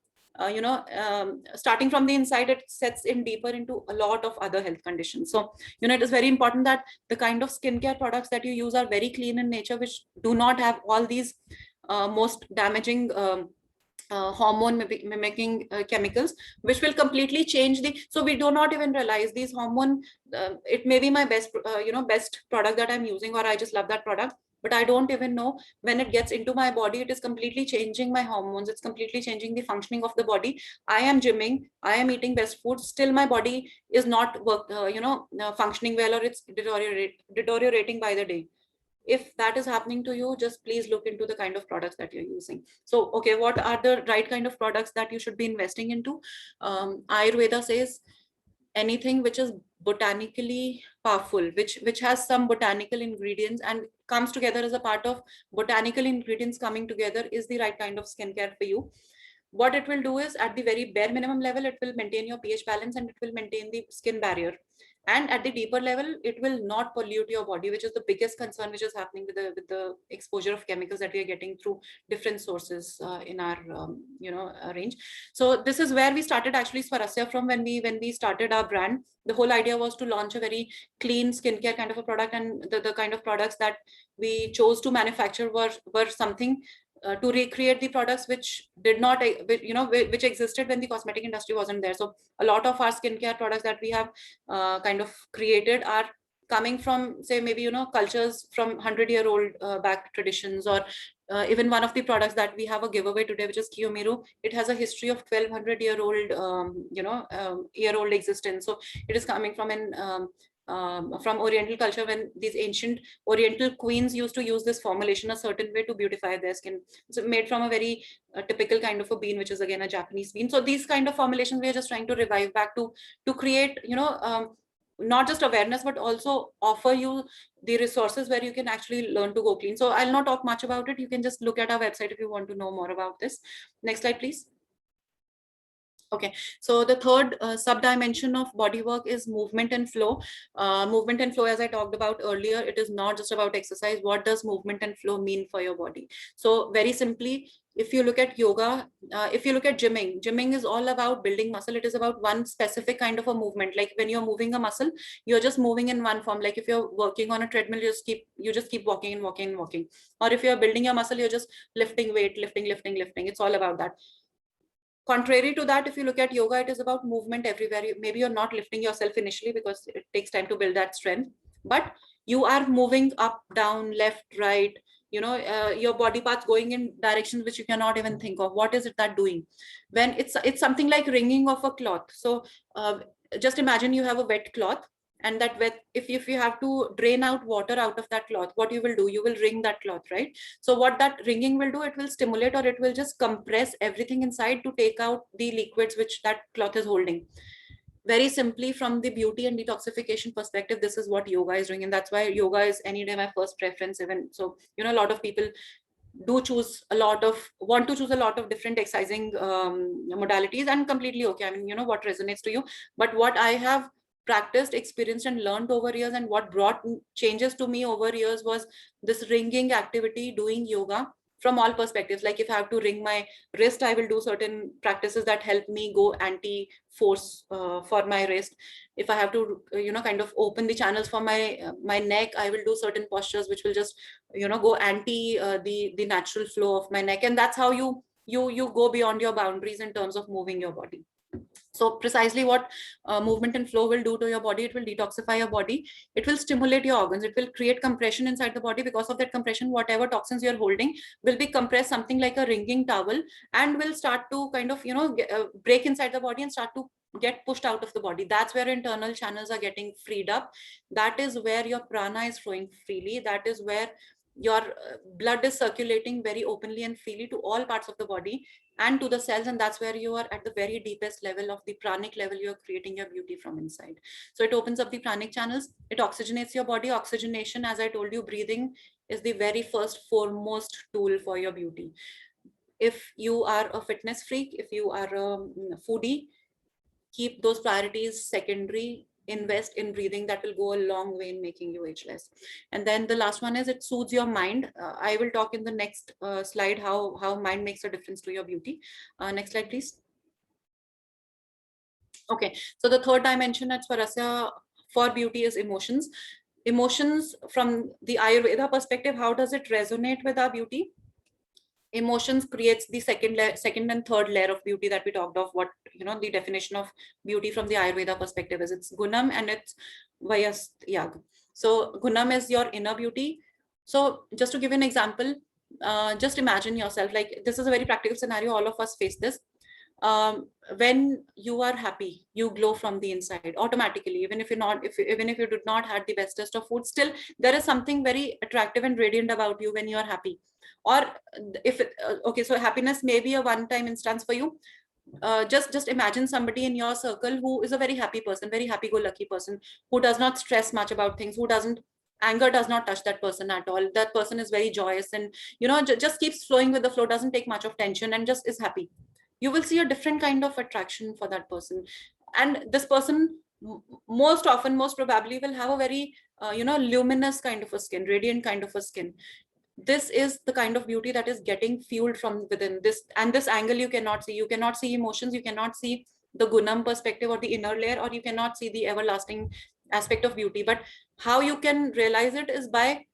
starting from the inside, it sets in deeper into a lot of other health conditions. So it is very important that the kind of skincare products that you use are very clean in nature, which do not have all these most damaging hormone mimicking chemicals, which will completely change so we do not even realize these hormone. It may be my best best product that I'm using, or I just love that product, but I don't even know when it gets into my body, it is completely changing my hormones. It's completely changing the functioning of the body. I am gymming, I am eating best food, still my body is not functioning well, or it's deteriorating by the day. If that is happening to you, just please look into the kind of products that you're using. So, okay, what are the right kind of products that you should be investing into? Ayurveda says anything which is botanically powerful, which has some botanical ingredients and comes together as a part of botanical ingredients coming together, is the right kind of skincare for you. What it will do is, at the very bare minimum level, it will maintain your pH balance and it will maintain the skin barrier. And at the deeper level, it will not pollute your body, which is the biggest concern which is happening with the exposure of chemicals that we are getting through different sources in our range. So this is where we started actually Swarasya from. When we started our brand, the whole idea was to launch a very clean skincare kind of a product, and the kind of products that we chose to manufacture were something to recreate the products which did not, which existed when the cosmetic industry wasn't there. So a lot of our skincare products that we have kind of created are coming from, say, maybe, cultures from 100-year-old back traditions, or even one of the products that we have a giveaway today, which is Kiyomiru. It has a history of 1200-year-old, year-old existence. So it is coming from from Oriental culture, when these ancient Oriental queens used to use this formulation a certain way to beautify their skin. It's made from a very typical kind of a bean, which is again a Japanese bean. So these kind of formulations we are just trying to revive back to create, not just awareness, but also offer you the resources where you can actually learn to go clean. So I'll not talk much about it. You can just look at our website if you want to know more about this. Next slide, please. Okay, so the third sub-dimension of body work is movement and flow. Movement and flow, as I talked about earlier, it is not just about exercise. What does movement and flow mean for your body? So very simply, if you look at yoga, if you look at gymming is all about building muscle. It is about one specific kind of a movement. Like when you're moving a muscle, you're just moving in one form. Like if you're working on a treadmill, you just keep walking and walking and walking. Or if you're building your muscle, you're just lifting weight, lifting. It's all about that. Contrary to that, if you look at yoga, it is about movement everywhere. Maybe you're not lifting yourself initially because it takes time to build that strength, but you are moving up, down, left, right, your body parts going in directions which you cannot even think of. What is it that doing? When it's something like wringing of a cloth. So just imagine you have a wet cloth, and that wet, if you have to drain out water out of that cloth, what you will do? You will wring that cloth, right? So what that wringing will do, it will stimulate, or it will just compress everything inside to take out the liquids which that cloth is holding. Very simply, from the beauty and detoxification perspective, this is what yoga is doing. And that's why yoga is any day my first preference. Even so, a lot of people want to choose a lot of different exercising modalities, and completely okay. I mean, what resonates to you. But what I have practiced, experienced, and learned over years, and what brought changes to me over years, was this ringing activity, doing yoga from all perspectives. Like if I have to ring my wrist, I will do certain practices that help me go anti-force for my wrist. If I have to, kind of open the channels for my neck, I will do certain postures which will just, go anti the natural flow of my neck. And that's how you go beyond your boundaries in terms of moving your body. So precisely what movement and flow will do to your body, it will detoxify your body. It will stimulate your organs. It will create compression inside the body. Because of that compression, whatever toxins you're holding will be compressed, something like a wringing towel, and will start to kind of, break inside the body and start to get pushed out of the body. That's where internal channels are getting freed up. That is where your prana is flowing freely. That is where your blood is circulating very openly and freely to all parts of the body and to the cells. And that's where you are at the very deepest level of the pranic level. You're creating your beauty from inside. So it opens up the pranic channels. It oxygenates your body. Oxygenation, as I told you, breathing is the very first foremost tool for your beauty. If you are a fitness freak, if you are a foodie, keep those priorities secondary. Invest in breathing. That will go a long way in making you ageless. And then the last one is it soothes your mind. I will talk in the next slide how mind makes a difference to your beauty. Next slide, please. Okay, so the third dimension at Swarasya for beauty is emotions. Emotions from the Ayurveda perspective, how does it resonate with our beauty? Emotions creates the second and third layer of beauty that we talked of. What, the definition of beauty from the Ayurveda perspective is, it's gunam and it's vayasyag. So gunam is your inner beauty. So just to give you an example, just imagine yourself, like this is a very practical scenario. All of us face this. when you are happy, you glow from the inside automatically. Even if you're not, even if you did not had the bestest of food, still there is something very attractive and radiant about you when you are happy. Or if okay, so happiness may be a one-time instance for you. Just imagine somebody in your circle who is a very happy person, very happy-go-lucky person, who does not stress much about things, who doesn't, anger does not touch that person at all. That person is very joyous and just keeps flowing with the flow, doesn't take much of tension, and just is happy. You will see a different kind of attraction for that person. And this person most often, most probably, will have a very luminous kind of a skin, radiant kind of a skin. This is the kind of beauty that is getting fueled from within. This, and this angle you cannot see. You cannot see emotions, you cannot see the gunam perspective or the inner layer, or you cannot see the everlasting aspect of beauty. But how you can realize it is by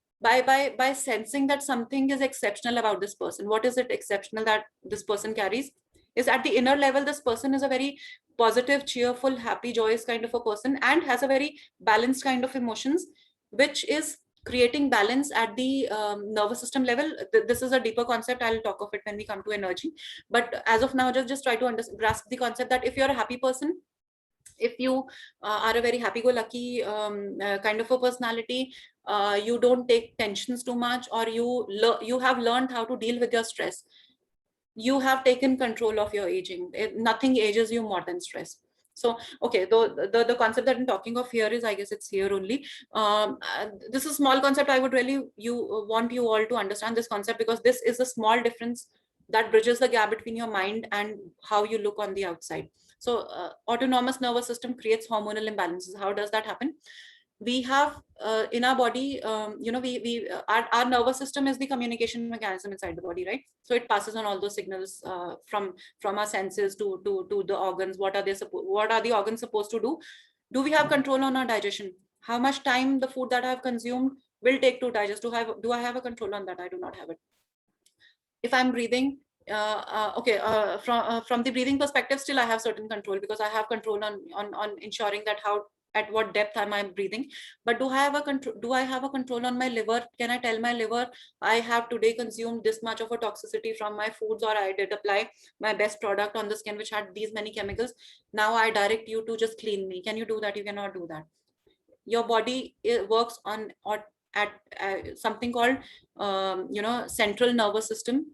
sensing that something is exceptional about this person. What is it exceptional that this person carries? Is at the inner level, this person is a very positive, cheerful, happy, joyous kind of a person, and has a very balanced kind of emotions, which is creating balance at the nervous system level. This is a deeper concept. I'll talk of it when we come to energy. But as of now, just try to grasp the concept that if you're a happy person, if you are a very happy-go-lucky kind of a personality, you don't take tensions too much, or you have learned how to deal with your stress. You have taken control of your aging. Nothing ages you more than stress. So, okay, the concept that I'm talking of here is, I guess it's here only. This is a small concept. I would really want you all to understand this concept, because this is a small difference that bridges the gap between your mind and how you look on the outside. So, autonomous nervous system creates hormonal imbalances. How does that happen? We have in our body, our nervous system is the communication mechanism inside the body, right? So it passes on all those signals from our senses to the organs. What are the organs supposed to do? Do we have control on our digestion? How much time the food that I have consumed will take to digest? Do I have a control on that? I do not have it. If I'm breathing, from the breathing perspective, still I have certain control, because I have control on ensuring that at what depth am I breathing. But do I have a control on my liver? Can I tell my liver, I have today consumed this much of a toxicity from my foods, or I did apply my best product on the skin which had these many chemicals, now I direct you to just clean me? Can you do that? You cannot do that. Your body works on at something called central nervous system,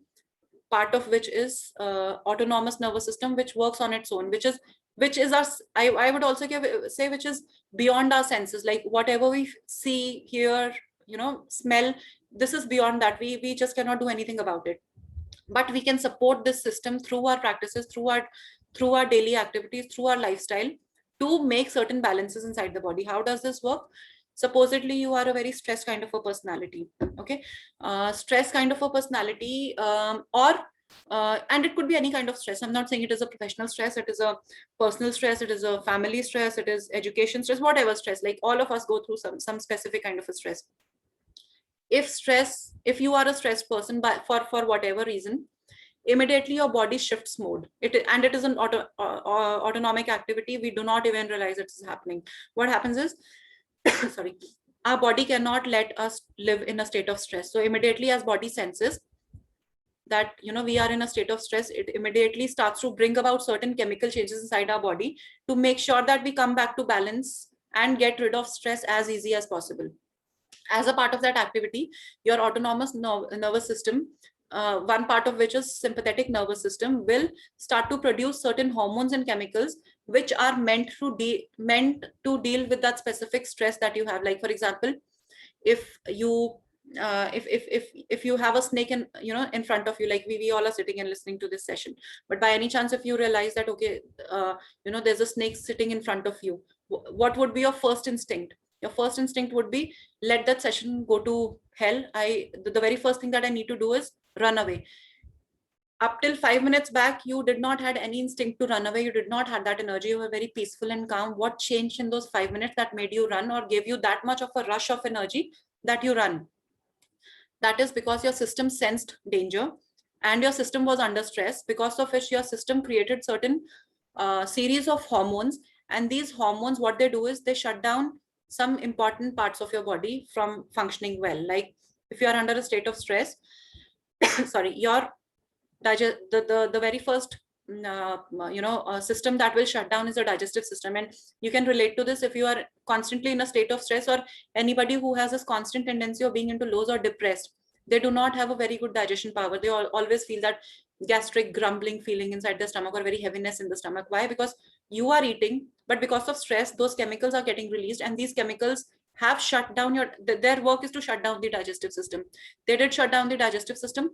part of which is autonomous nervous system, which works on its own, which is us. I would also say which is beyond our senses. Like whatever we see, hear, smell, this is beyond that. We just cannot do anything about it. But we can support this system through our practices, through our daily activities, through our lifestyle, to make certain balances inside the body. How does this work? Supposedly you are a very stressed kind of a personality. Okay, stress kind of a personality, and it could be any kind of stress. I'm not saying it is a professional stress, it is a personal stress, it is a family stress, it is education stress, whatever stress. Like all of us go through some specific kind of a stress. If you are a stressed person for whatever reason, immediately your body shifts mode. It is an autonomic activity. We do not even realize it's happening. What happens is sorry, our body cannot let us live in a state of stress. So immediately, as body senses that we are in a state of stress, it immediately starts to bring about certain chemical changes inside our body to make sure that we come back to balance and get rid of stress as easy as possible. As a part of that activity, your autonomous nervous system, one part of which is sympathetic nervous system, will start to produce certain hormones and chemicals which are meant to deal with that specific stress that you have. Like for example, if you if you have a snake in front of you, like we all are sitting and listening to this session, but by any chance if you realize that okay, there's a snake sitting in front of you, what would be your first instinct? Your first instinct would be, let that session go to hell. The very first thing that I need to do is run away. Up till 5 minutes back, you did not had any instinct to run away. You did not have that energy. You were very peaceful and calm. What changed in those 5 minutes that made you run, or gave you that much of a rush of energy that you run? That is because your system sensed danger and your system was under stress, because of which your system created certain series of hormones. And these hormones, what they do is they shut down some important parts of your body from functioning well. Like if you are under a state of stress, sorry, your the very first system that will shut down is the digestive system. And you can relate to this if you are constantly in a state of stress, or anybody who has this constant tendency of being into lows or depressed. They do not have a very good digestion power. They always feel that gastric grumbling feeling inside the stomach, or very heaviness in the stomach. Why? Because you are eating, but because of stress, those chemicals are getting released, and these chemicals have shut down their work is to shut down the digestive system. They did shut down the digestive system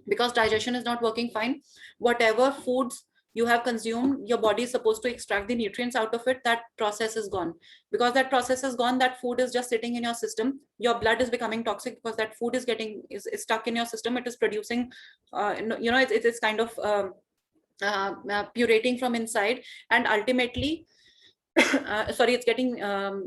because digestion is not working fine. Whatever foods you have consumed, your body is supposed to extract the nutrients out of it. That process is gone. Because that process is gone, that food is just sitting in your system. Your blood is becoming toxic because that food is stuck in your system. It is producing, it's kind of purating from inside, and ultimately sorry, it's getting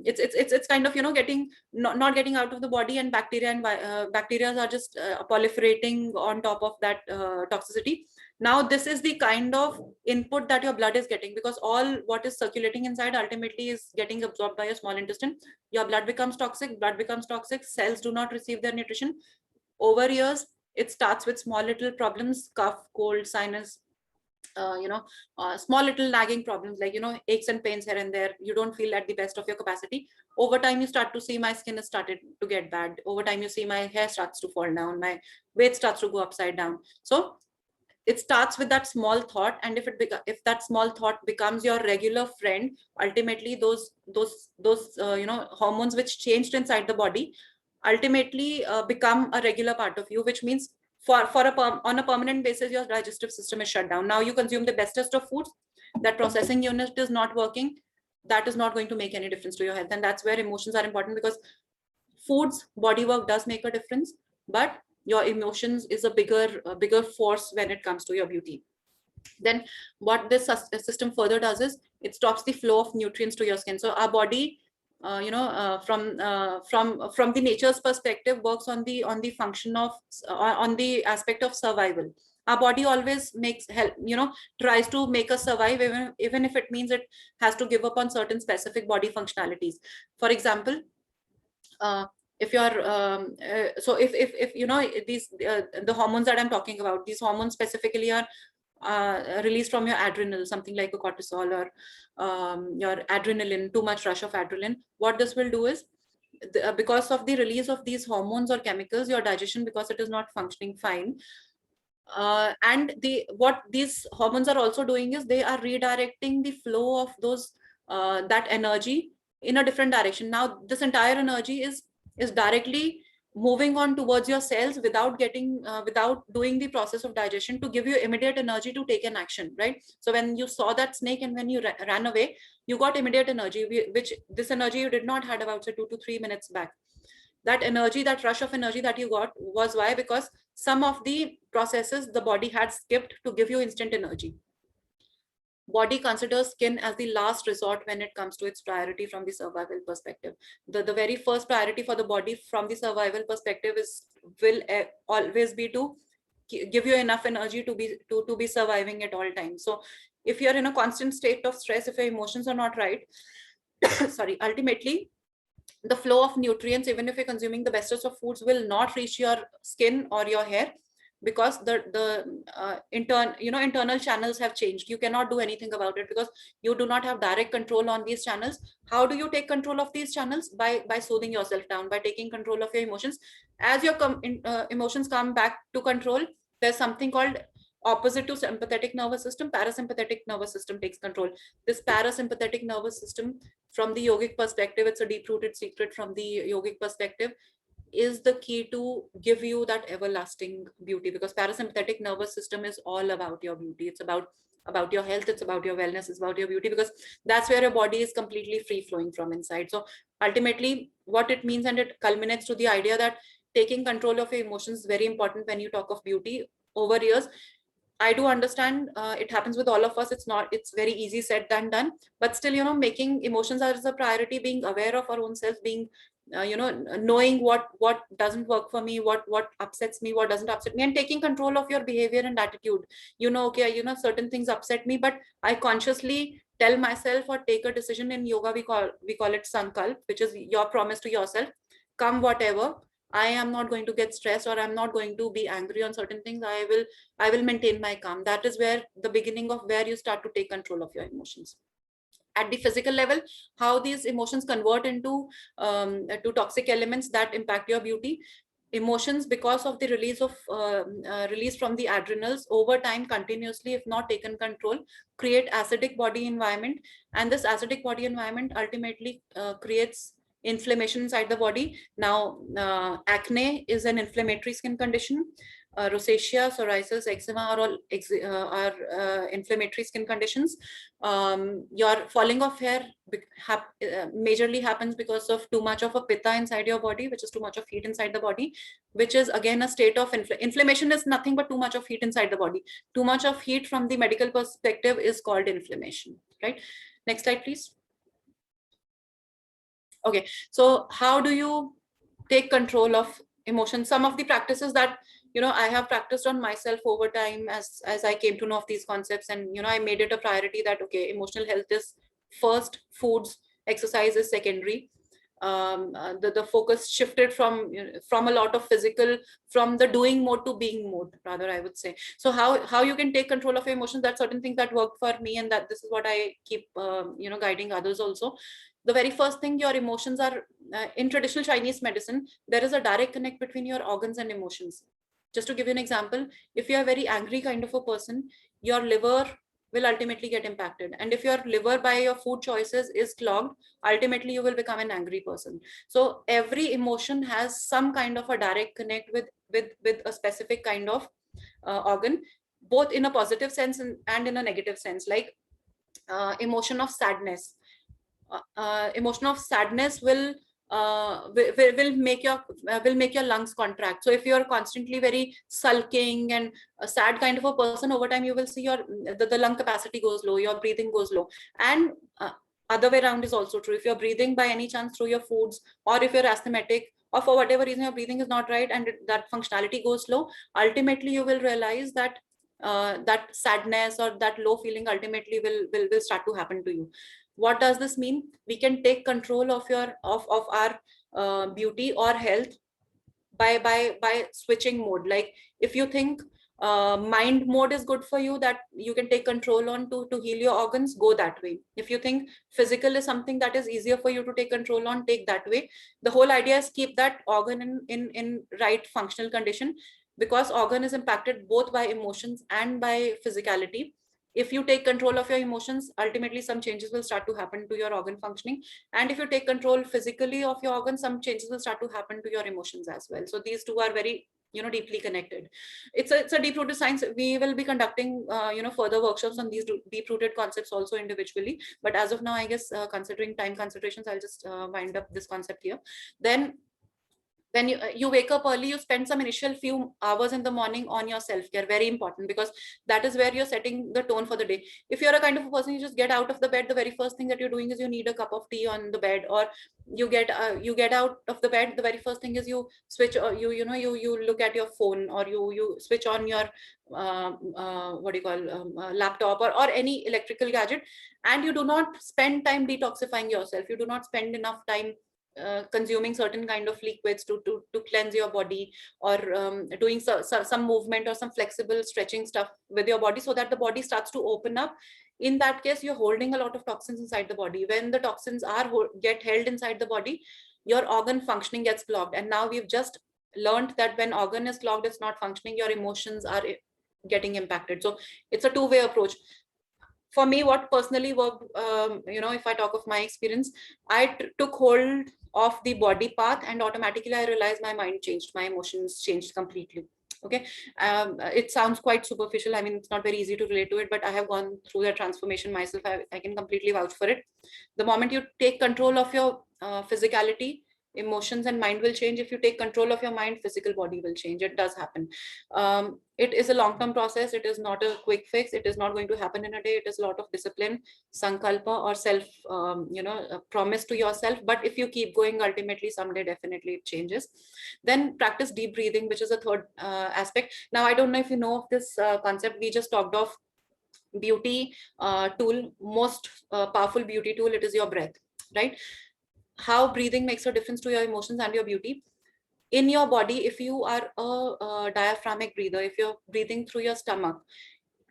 it's kind of getting not getting out of the body, and bacteria are just proliferating on top of that toxicity. Now this is the kind of input that your blood is getting, because all what is circulating inside ultimately is getting absorbed by your small intestine. Your blood becomes toxic, cells do not receive their nutrition. Over years, it starts with small little problems: cough, cold, sinus, small little nagging problems, like aches and pains here and there. You don't feel at the best of your capacity. Over time, you start to see my skin has started to get bad. Over time, you see my hair starts to fall down, my weight starts to go upside down. So it starts with that small thought, and if that small thought becomes your regular friend, ultimately those hormones which changed inside the body ultimately become a regular part of you, which means on a permanent basis, your digestive system is shut down. Now you consume the bestest of foods, that processing unit is not working. That is not going to make any difference to your health. And that's where emotions are important, because foods, body work does make a difference, but your emotions is a bigger force when it comes to your beauty. Then what this system further does is it stops the flow of nutrients to your skin. So our body, from the nature's perspective, works on the function of on the aspect of survival. Our body always tries to make us survive, even if it means it has to give up on certain specific body functionalities. For example, if you're so if these the hormones that I'm talking about, these hormones specifically are released from your adrenal, something like a cortisol or your adrenaline, too much rush of adrenaline. What this will do is, because of the release of these hormones or chemicals, your digestion, because it is not functioning fine, and what these hormones are also doing is they are redirecting the flow of those that energy in a different direction. Now this entire energy is directly moving on towards your cells without doing the process of digestion to give you immediate energy to take an action, right? So when you saw that snake and when you ran away, you got immediate energy, which this energy you did not had about, say, 2 to 3 minutes back. That energy, that rush of energy that you got, was why? Because some of the processes the body had skipped to give you instant energy. Body considers skin as the last resort when it comes to its priority from the survival perspective. The very first priority for the body from the survival perspective will always be to give you enough energy to be surviving at all times. So if you're in a constant state of stress, if your emotions are not right, sorry, ultimately the flow of nutrients, even if you're consuming the bestest of foods, will not reach your skin or your hair, because the internal channels have changed. You cannot do anything about it because you do not have direct control on these channels. How do you take control of these channels? By soothing yourself down, by taking control of your emotions. As your emotions come back to control, there's something called, opposite to sympathetic nervous system, parasympathetic nervous system takes control. This parasympathetic nervous system, from the yogic perspective, it's a deep-rooted secret from the yogic perspective, is the key to give you that everlasting beauty, because parasympathetic nervous system is all about your beauty. It's about your health, it's about your wellness, it's about your beauty, because that's where your body is completely free flowing from inside. So ultimately what it means, and it culminates to the idea that taking control of your emotions is very important when you talk of beauty. Over years, I do understand it happens with all of us. It's very easy said than done, but still, making emotions as a priority, being aware of our own self, being, knowing what doesn't work for me, what upsets me, what doesn't upset me, and taking control of your behavior and attitude. Okay, certain things upset me, but I consciously tell myself or take a decision. In yoga, we call it sankalp, which is your promise to yourself. Come whatever, I am not going to get stressed, or I'm not going to be angry on certain things. I will maintain my calm. That is where the beginning of where you start to take control of your emotions. At the physical level, how these emotions convert into to toxic elements that impact your beauty. Emotions, because of the release from the adrenals over time, continuously, if not taken control, create acidic body environment, and this acidic body environment ultimately creates inflammation inside the body. Now, acne is an inflammatory skin condition. Rosacea, psoriasis, eczema are all inflammatory skin conditions. Your falling of hair majorly happens because of too much of a pitta inside your body, which is too much of heat inside the body, which is again a state of inflammation. Is nothing but too much of heat inside the body. Too much of heat from the medical perspective is called inflammation, right? Next slide, please. Okay, so how do you take control of emotions? Some of the practices that I have practiced on myself over time as I came to know of these concepts, and I made it a priority that okay, emotional health is first, foods, exercise is secondary. The focus shifted from a lot of physical, from the doing mode to being mode, rather, I would say. So how you can take control of your emotions, that's certain things that worked for me, and that this is what I keep guiding others also. The very first thing, your emotions are in traditional Chinese medicine, there is a direct connect between your organs and emotions. Just to give you an example, if you are a very angry kind of a person, your liver will ultimately get impacted. And if your liver by your food choices is clogged, ultimately you will become an angry person. So every emotion has some kind of a direct connect with a specific kind of organ, both in a positive sense and in a negative sense. Like emotion of sadness. Emotion of sadness will make your lungs contract. So if you're constantly very sulking and a sad kind of a person, over time you will see the lung capacity goes low, your breathing goes low. And other way around is also true. If you're breathing by any chance through your foods, or if you're asthmatic, or for whatever reason your breathing is not right and that functionality goes low, ultimately you will realize that that sadness or that low feeling ultimately will start to happen to you. What does this mean? We can take control of our beauty or health by switching mode. Like if you think mind mode is good for you, that you can take control on to heal your organs, go that way. If you think physical is something that is easier for you to take control on, take that way. The whole idea is keep that organ in right functional condition, because organ is impacted both by emotions and by physicality. If you take control of your emotions, ultimately some changes will start to happen to your organ functioning. And if you take control physically of your organs, some changes will start to happen to your emotions as well. So these two are very deeply connected. It's a deep rooted science. We will be conducting further workshops on these deep rooted concepts also individually, but as of now, I guess considering time considerations, I'll just wind up this concept here. Then when you wake up early, you spend some initial few hours in the morning on your self-care. Very important, because that is where you're setting the tone for the day. If you're a kind of a person, you just get out of the bed, the very first thing that you're doing is you need a cup of tea on the bed, or you get out of the bed, the very first thing is you switch, or you look at your phone, or you switch on your what do you call laptop, or any electrical gadget, and you do not spend time detoxifying yourself. You do not spend enough time consuming certain kind of liquids to cleanse your body, or doing some movement or some flexible stretching stuff with your body, so that the body starts to open up. In that case, you're holding a lot of toxins inside the body. When the toxins get held inside the body, your organ functioning gets clogged. And now we've just learned that when organ is clogged, it's not functioning, your emotions are getting impacted. So it's a two-way approach. For me, what personally worked, if I talk of my experience, I took hold of the body path, and automatically I realized my mind changed, my emotions changed completely. Okay. It sounds quite superficial. I mean, it's not very easy to relate to it, but I have gone through that transformation myself. I can completely vouch for it. The moment you take control of your physicality, emotions and mind will change. If you take control of your mind, physical body will change. It does happen. It is a long-term process. It is not a quick fix. It is not going to happen in a day. It is a lot of discipline, sankalpa, or self promise to yourself. But if you keep going, ultimately someday definitely it changes. Then practice deep breathing, which is a third aspect. Now, I don't know if you know of this concept. We just talked of beauty tool, most powerful beauty tool. It is your breath, right? How breathing makes a difference to your emotions and your beauty. in your body, if you are a diaphragmic breather, if you're breathing through your stomach,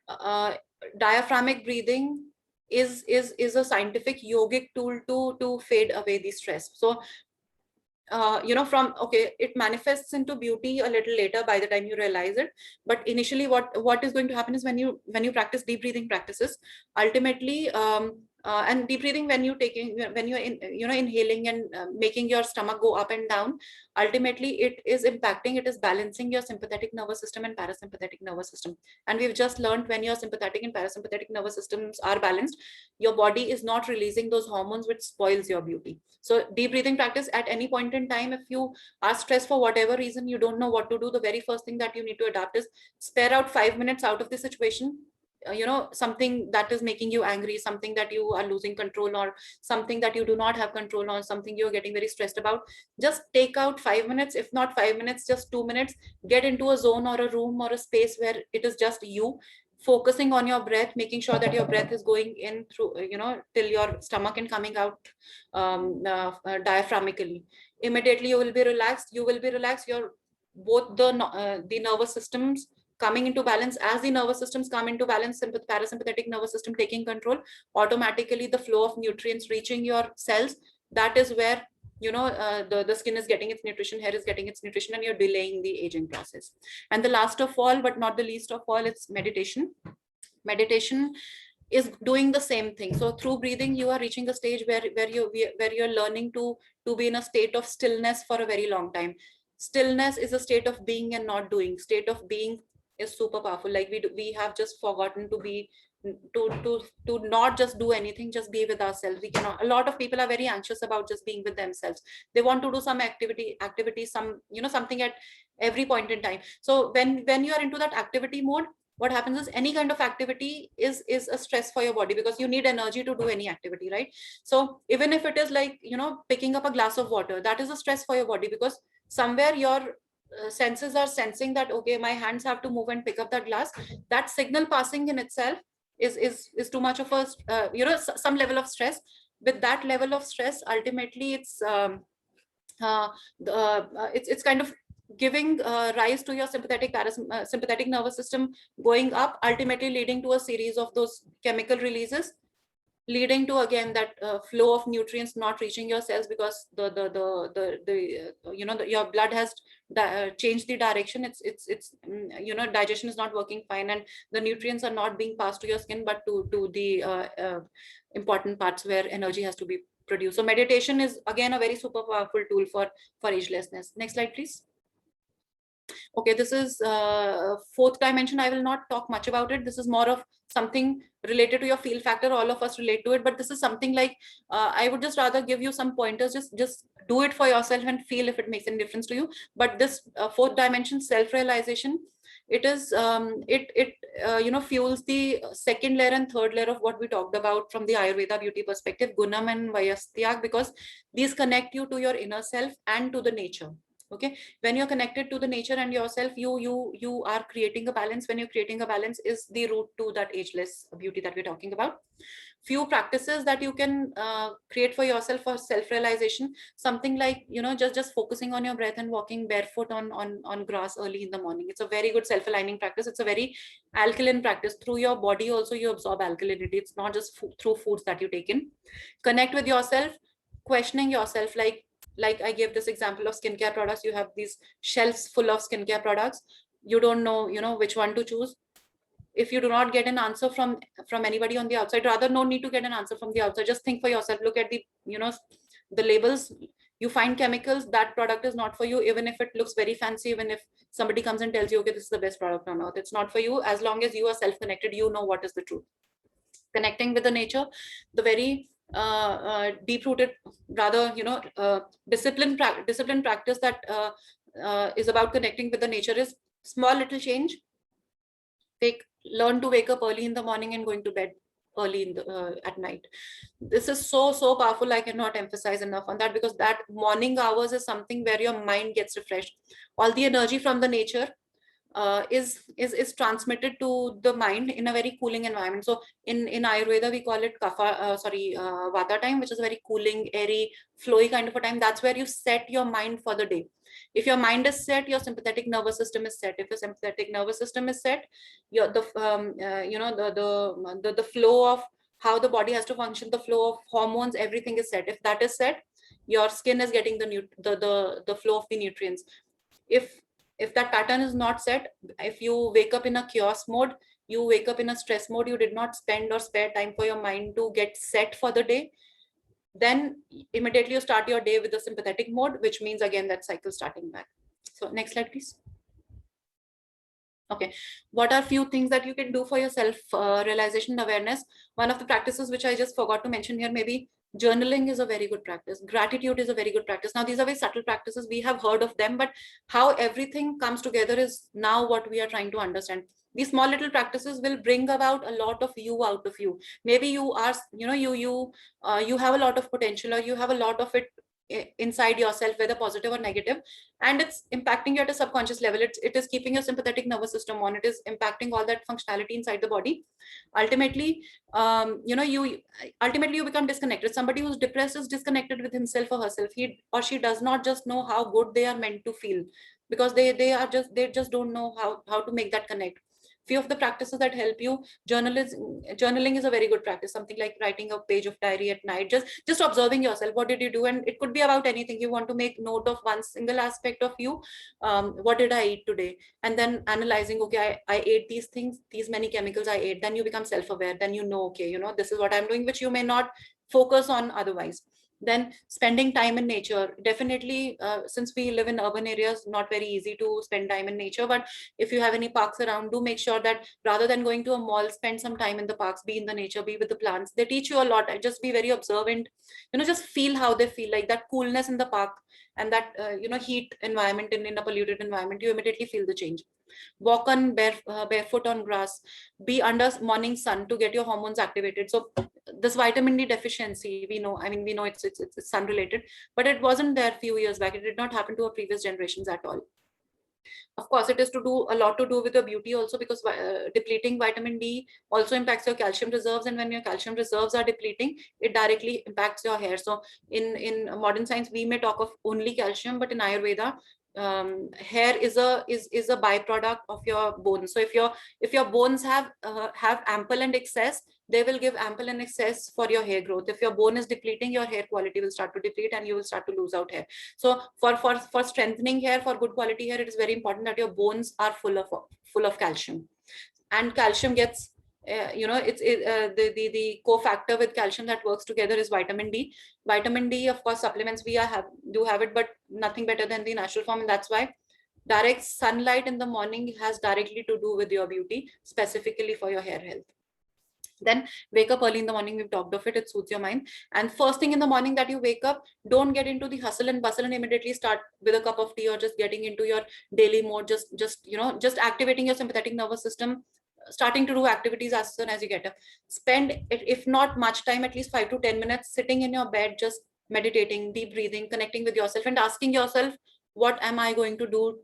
uh, diaphragmic breathing is a scientific yogic tool to fade away the stress. So from okay, it manifests into beauty a little later by the time you realize it. But initially, what is going to happen is when you practice deep breathing practices, ultimately, and deep breathing, when you're inhaling and making your stomach go up and down, ultimately it is balancing your sympathetic nervous system and parasympathetic nervous system. And we've just learned, when your sympathetic and parasympathetic nervous systems are balanced, your body is not releasing those hormones which spoils your beauty. So deep breathing practice, at any point in time, if you are stressed for whatever reason, you don't know what to do, the very first thing that you need to adapt is spare out 5 minutes out of the situation. Something that is making you angry, something that you are losing control, or something that you do not have control on, something you're getting very stressed about. Just take out 5 minutes, if not 5 minutes, just 2 minutes. Get into a zone or a room or a space where it is just you, focusing on your breath, making sure that your breath is going in through, till your stomach and coming out diaphragmically. Immediately you will be relaxed. Your both the nervous systems coming into balance. As the nervous systems come into balance, parasympathetic nervous system taking control, automatically the flow of nutrients reaching your cells, that is where the skin is getting its nutrition, hair is getting its nutrition, and you're delaying the aging process. And the last of all, but not the least of all, it's meditation is doing the same thing. So through breathing, you are reaching a stage where you're learning to be in a state of stillness for a very long time. Stillness is a state of being and not doing. State of being is super powerful. Like we have just forgotten to be, to not just do anything, just be with ourselves. We cannot. A lot of people are very anxious about just being with themselves. They want to do some activity, something at every point in time. So when you are into that activity mode, what happens is any kind of activity is a stress for your body, because you need energy to do any activity, right? So even if it is like picking up a glass of water, that is a stress for your body, because somewhere your senses are sensing that, okay, my hands have to move and pick up that glass. That signal passing in itself is too much of a some level of stress. With that level of stress, ultimately it's kind of giving rise to your sympathetic nervous system going up, ultimately leading to a series of those chemical releases, leading to again that flow of nutrients not reaching your cells, because your blood has changed the direction. Digestion is not working fine, and the nutrients are not being passed to your skin, but to the important parts where energy has to be produced. So meditation is again a very super powerful tool for agelessness. Next slide, please. Okay, this is fourth dimension. I will not talk much about it. This is more of something related to your feel factor. All of us relate to it, but this is something like I would just rather give you some pointers. Just do it for yourself and feel if it makes any difference to you. But this fourth dimension, self-realization, it is fuels the second layer and third layer of what we talked about from the Ayurveda beauty perspective, Gunam and Vayastyak, because these connect you to your inner self and to the nature. Okay, when you're connected to the nature and yourself, you are creating a balance. When you're creating a balance is the route to that ageless beauty that we're talking about. Few practices that you can create for yourself for self-realization, something like just focusing on your breath and walking barefoot on grass early in the morning. It's a very good self-aligning practice. It's a very alkaline practice. Through your body also you absorb alkalinity. It's not just through foods that you take in. Connect with yourself, questioning yourself, like I gave this example of skincare products. You have these shelves full of skincare products. You don't know, which one to choose. If you do not get an answer from anybody on the outside, rather no need to get an answer from the outside. Just think for yourself. Look at the labels. You find chemicals, that product is not for you. Even if it looks very fancy, even if somebody comes and tells you, okay, this is the best product on earth, it's not for you. As long as you are self-connected, you know what is the truth. Connecting with the nature, the very deep-rooted, rather discipline practice that is about connecting with the nature is small little change. Learn to wake up early in the morning and going to bed early in the at night. This is so powerful. I cannot emphasize enough on that, because that morning hours is something where your mind gets refreshed. All the energy from the nature is transmitted to the mind in a very cooling environment. So in Ayurveda we call it Vata time, which is a very cooling, airy, flowy kind of a time. That's where you set your mind for the day. If your mind is set, your sympathetic nervous system is set. If your sympathetic nervous system is set, your the flow of how the body has to function, the flow of hormones, everything is set. If that is set, your skin is getting the flow of the nutrients. If that pattern is not set, if you wake up in a chaos mode, you wake up in a stress mode, you did not spend or spare time for your mind to get set for the day, then immediately you start your day with the sympathetic mode, which means again that cycle starting back. So next slide, please. Okay, what are few things that you can do for your self realization awareness? One of the practices which I just forgot to mention here, maybe journaling is a very good practice. Gratitude is a very good practice. Now, these are very subtle practices. We have heard of them, but how everything comes together is now what we are trying to understand. These small little practices will bring about a lot of you out of you. Maybe you are, you have a lot of potential, or you have a lot of it inside yourself, whether positive or negative, and it's impacting you at a subconscious level. It is keeping your sympathetic nervous system on. It is impacting all that functionality inside the body. Ultimately, you ultimately you become disconnected. Somebody who's depressed is disconnected with himself or herself. He or she does not just know how good they are meant to feel, because they just don't know how to make that connect. Few of the practices that help you, journaling is a very good practice. Something like writing a page of diary at night, just observing yourself. What did you do? And it could be about anything. You want to make note of one single aspect of you. What did I eat today? And then analyzing, okay, I ate these things, these many chemicals I ate. Then you become self-aware. Then you know, okay, this is what I'm doing, which you may not focus on otherwise. Then spending time in nature, definitely, since we live in urban areas, not very easy to spend time in nature. But if you have any parks around, do make sure that rather than going to a mall, spend some time in the parks, be in the nature, be with the plants. They teach you a lot. Just be very observant, just feel how they feel, like that coolness in the park, and that heat environment in a polluted environment. You immediately feel the change. Walk on barefoot on grass, be under morning sun to get your hormones activated. So this vitamin D deficiency, we know it's sun related, but it wasn't there a few years back. It did not happen to our previous generations at all. Of course, it is to do a lot to do with your beauty also, because depleting vitamin D also impacts your calcium reserves, and when your calcium reserves are depleting, it directly impacts your hair. So in modern science, we may talk of only calcium, but in Ayurveda, hair is a byproduct of your bones. So if your bones have ample and excess, they will give ample and excess for your hair growth. If your bone is depleting, your hair quality will start to deplete, and you will start to lose out hair. So for strengthening hair, for good quality hair, it is very important that your bones are full of calcium. And calcium gets the cofactor with calcium that works together is vitamin D. Vitamin D, of course, supplements do have it, but nothing better than the natural form. And that's why direct sunlight in the morning has directly to do with your beauty, specifically for your hair health. Then wake up early in the morning. We've talked of it. It soothes your mind. And first thing in the morning that you wake up, don't get into the hustle and bustle and immediately start with a cup of tea, or just getting into your daily mode. Just activating your sympathetic nervous system, starting to do activities as soon as you get up. Spend, if not much time, at least 5 to 10 minutes sitting in your bed, just meditating, deep breathing, connecting with yourself, and asking yourself, what am I going to do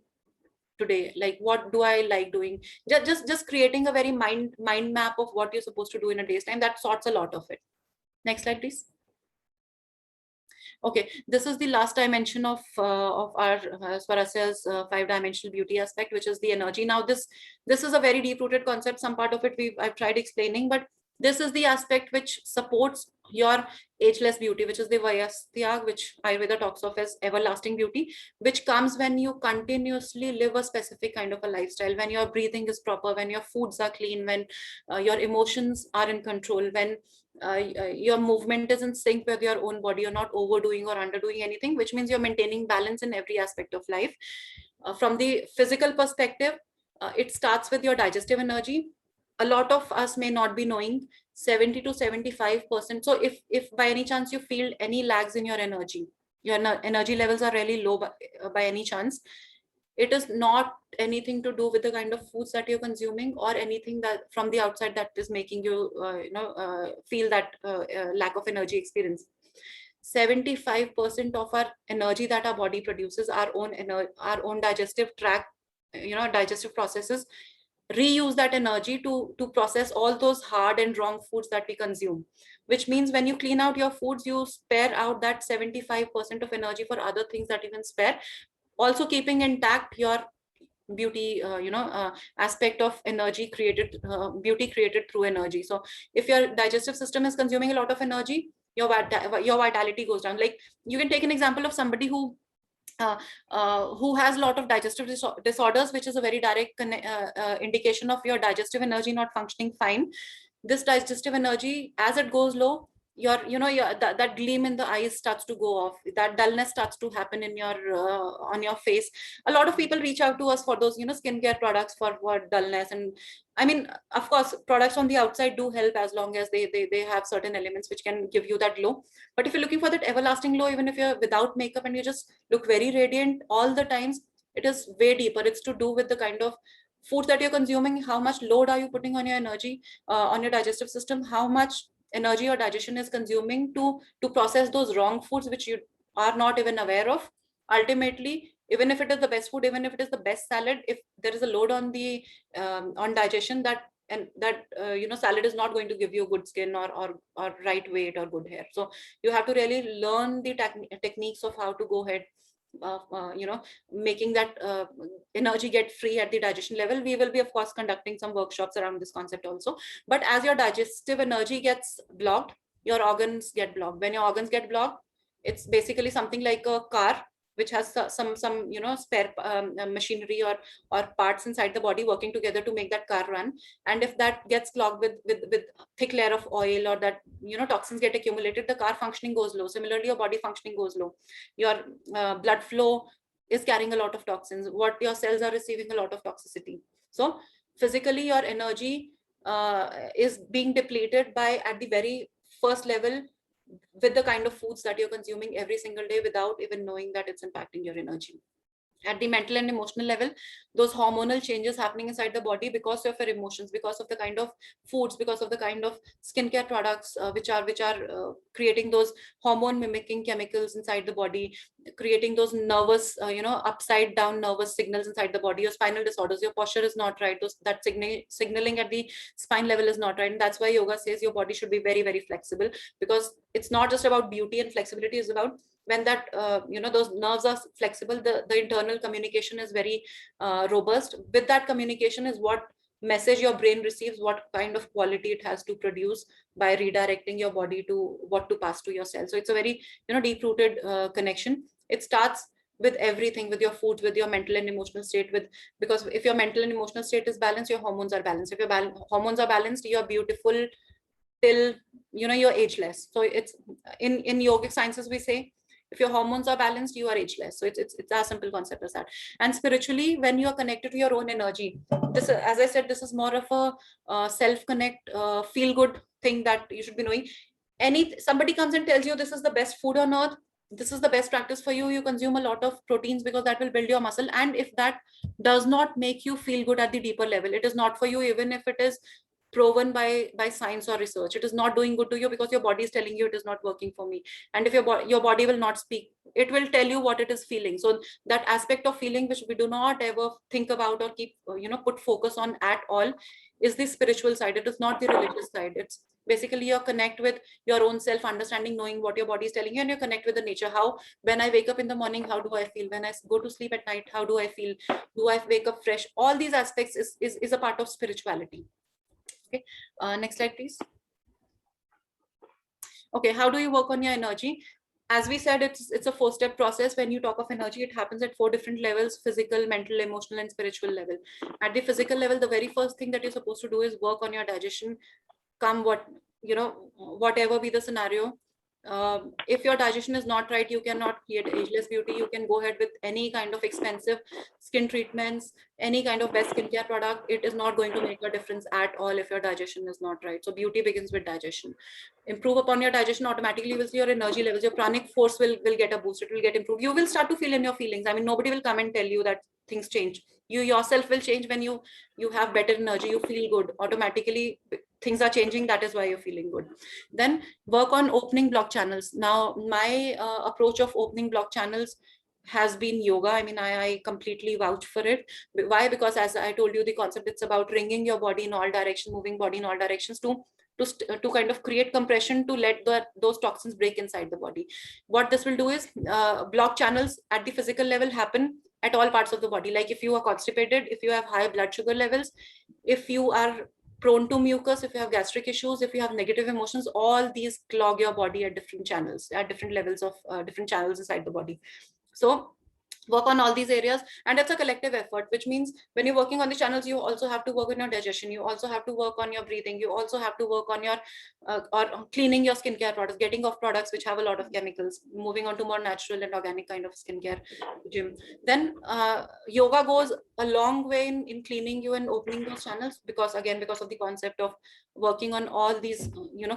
today? Like, what do I like doing? Just creating a very mind map of what you're supposed to do in a day's time. That sorts a lot of it. Next slide, please. Okay, this is the last dimension of our Swarasya's 5-dimensional beauty aspect, which is the energy. Now, this is a very deep-rooted concept. Some part of it I've tried explaining, but this is the aspect which supports your ageless beauty, which is the Vayasthyag, which Ayurveda talks of as everlasting beauty, which comes when you continuously live a specific kind of a lifestyle, when your breathing is proper, when your foods are clean, when your emotions are in control, when your movement is in sync with your own body. You're not overdoing or underdoing anything, which means you're maintaining balance in every aspect of life. From the physical perspective, it starts with your digestive energy. A lot of us may not be knowing 70 to 75%. So if by any chance you feel any lags in your energy levels are really low by any chance, it is not anything to do with the kind of foods that you're consuming or anything that from the outside that is making you feel that lack of energy experience. 75% of our energy that our body produces, our own digestive tract digestive processes, reuse that energy to process all those hard and wrong foods that we consume, which means when you clean out your foods, you spare out that 75% of energy for other things that you can spare, also keeping intact your beauty aspect of energy created, beauty created through energy. So if your digestive system is consuming a lot of energy, your vitality goes down. Like, you can take an example of somebody who has a lot of digestive disorders, which is a very direct indication of your digestive energy not functioning fine. This digestive energy, as it goes low, that gleam in the eyes starts to go off, that dullness starts to happen in your on your face. A lot of people reach out to us for those skincare products for dullness. And I mean, of course, products on the outside do help, as long as they have certain elements which can give you that glow. But if you're looking for that everlasting glow, even if you're without makeup and you just look very radiant all the times, it is way deeper. It's to do with the kind of foods that you're consuming, how much load are you putting on your energy, on your digestive system, how much energy your digestion is consuming to process those wrong foods which you are not even aware of. Ultimately, even if it is the best food, even if it is the best salad, if there is a load on the on digestion, that salad is not going to give you good skin or right weight or good hair. So you have to really learn the techniques of how to go ahead, making that energy get free at the digestion level. We will be, of course, conducting some workshops around this concept also. But as your digestive energy gets blocked, your organs get blocked. When your organs get blocked, it's basically something like a car which has some spare machinery or parts inside the body working together to make that car run. And if that gets clogged with thick layer of oil, or that toxins get accumulated, the car functioning goes low. Similarly, your body functioning goes low. Your blood flow is carrying a lot of toxins. What your cells are receiving a lot of toxicity. So physically, your energy is being depleted by, at the very first level, with the kind of foods that you're consuming every single day without even knowing that it's impacting your energy. At the mental and emotional level, those hormonal changes happening inside the body because of your emotions, because of the kind of foods, because of the kind of skincare products which are creating those hormone mimicking chemicals inside the body, creating those nervous upside down nervous signals inside the body. Your spinal disorders, your posture is not right, that signaling at the spine level is not right. And that's why yoga says your body should be very, very flexible, because it's not just about beauty and flexibility. It's about when that those nerves are flexible, the internal communication is very robust. With that communication is what message your brain receives, what kind of quality it has to produce by redirecting your body to what to pass to your cells. So it's a very deep rooted connection. It starts with everything, with your foods, with your mental and emotional state, because if your mental and emotional state is balanced, your hormones are balanced. If your hormones are balanced, you're beautiful till you're ageless. So it's in yogic sciences, we say, if your hormones are balanced, you are ageless. So it's as simple concept as that. And spiritually, when you are connected to your own energy, this, as I said, this is more of a self connect, feel good thing that you should be knowing. Somebody comes and tells you this is the best food on earth, this is the best practice for you, you consume a lot of proteins because that will build your muscle. And if that does not make you feel good at the deeper level, it is not for you. Even if it is proven by science or research, it is not doing good to you, because your body is telling you it is not working for me. And if your body will not speak, it will tell you what it is feeling. So that aspect of feeling, which we do not ever think about or keep put focus on at all, is the spiritual side. It is not the religious side. It's basically your connect with your own self, understanding, knowing what your body is telling you, and you connect with the nature. How, when I wake up in the morning, how do I feel? When I go to sleep at night, how do I feel? Do I wake up fresh? All these aspects is a part of spirituality. Okay, next slide, please. Okay, how do you work on your energy? As we said, it's a 4-step process. When you talk of energy, it happens at 4 different levels: physical, mental, emotional, and spiritual level. At the physical level, the very first thing that you're supposed to do is work on your digestion. Come whatever be the scenario. If your digestion is not right, you cannot create ageless beauty. You can go ahead with any kind of expensive skin treatments, any kind of best skincare product. It is not going to make a difference at all if your digestion is not right. So beauty begins with digestion. Improve upon your digestion, automatically will see your energy levels, your pranic force will get a boost. It will get improved. You will start to feel in your feelings. I mean, nobody will come and tell you that things change. You yourself will change when you have better energy. You feel good automatically. Things are changing. That is why you're feeling good. Then work on opening block channels. Now, my approach of opening block channels has been yoga. I mean, I completely vouch for it. Why? Because as I told you, the concept, it's about wringing your body in all directions, moving body in all directions to kind of create compression to let those toxins break inside the body. What this will do is block channels at the physical level happen at all parts of the body. Like if you are constipated, if you have high blood sugar levels, if you are prone to mucus, if you have gastric issues, if you have negative emotions, all these clog your body at different channels, at different levels of different channels inside the body. So work on all these areas, and it's a collective effort, which means when you're working on the channels, you also have to work on your digestion, you also have to work on your breathing, you also have to work on your or cleaning your skincare products, getting off products which have a lot of chemicals, moving on to more natural and organic kind of skincare regime. Then yoga goes a long way in cleaning you and opening those channels, because again, because of the concept of working on all these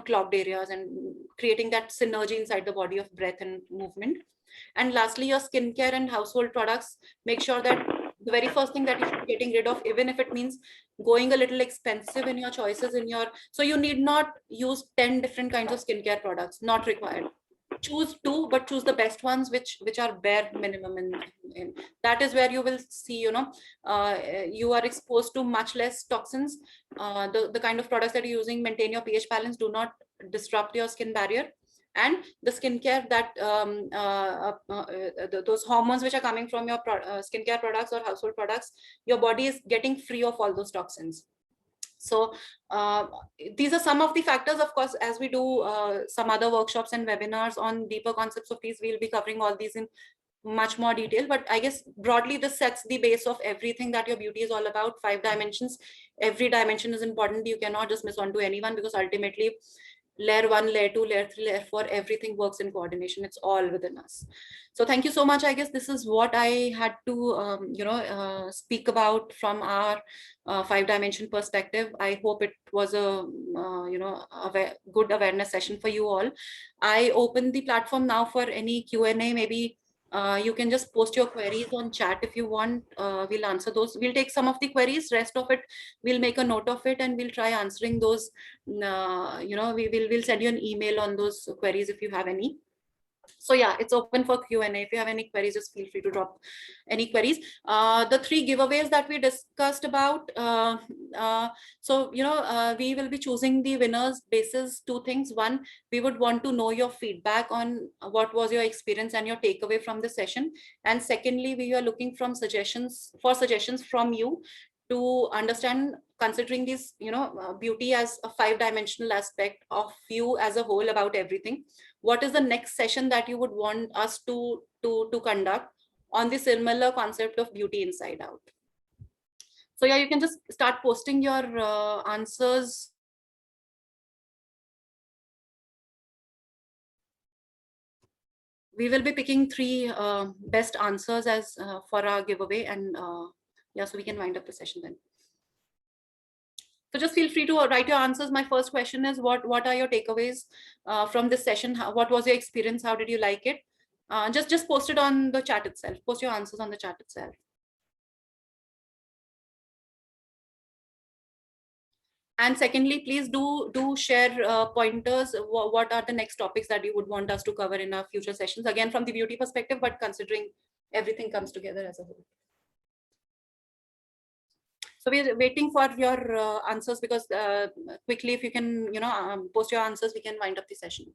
clogged areas and creating that synergy inside the body of breath and movement. And lastly, your skincare and household products, make sure that the very first thing that you should be getting rid of, even if it means going a little expensive in your choices in your, so you need not use 10 different kinds of skincare products, not required. Choose two, but choose the best ones, which are bare minimum in that is where you will see, you are exposed to much less toxins. The kind of products that you're using maintain your pH balance, do not disrupt your skin barrier. And the skincare that those hormones which are coming from your skincare products or household products, your body is getting free of all those toxins. So these are some of the factors. Of course, as we do some other workshops and webinars on deeper concepts of these, we'll be covering all these in much more detail. But I guess broadly, this sets the base of everything that your beauty is all about. 5 dimensions. Every dimension is important. You cannot just miss on to anyone, because ultimately layer 1, layer 2, layer 3, layer 4, everything works in coordination. It's all within us. So thank you so much. I guess this is what I had to speak about from our 5-dimension perspective. I hope it was a good awareness session for you all. I open the platform now for any Q&A. Maybe you can just post your queries on chat if you want. We'll answer those. We'll take some of the queries, rest of it we'll make a note of it, and we'll try answering those. We'll send you an email on those queries if you have any. So yeah, it's open for Q&A. If you have any queries, just feel free to drop any queries. The 3 giveaways that we discussed about, we will be choosing the winners basis 2 things. One, we would want to know your feedback on what was your experience and your takeaway from the session. And secondly, we are looking from suggestions from you to understand, considering this beauty as a 5-dimensional aspect of you as a whole about everything. What is the next session that you would want us to conduct on the similar concept of beauty inside out? So yeah, you can just start posting your answers. We will be picking 3 best answers as for our giveaway, and yeah, so we can wind up the session then. So just feel free to write your answers. My first question is, what are your takeaways from this session? What was your experience? How did you like it? Just post it on the chat itself. Post your answers on the chat itself. And secondly, please do share pointers. What are the next topics that you would want us to cover in our future sessions? Again, from the beauty perspective, but considering everything comes together as a whole. So we're waiting for your answers, because quickly, if you can, post your answers, we can wind up the session.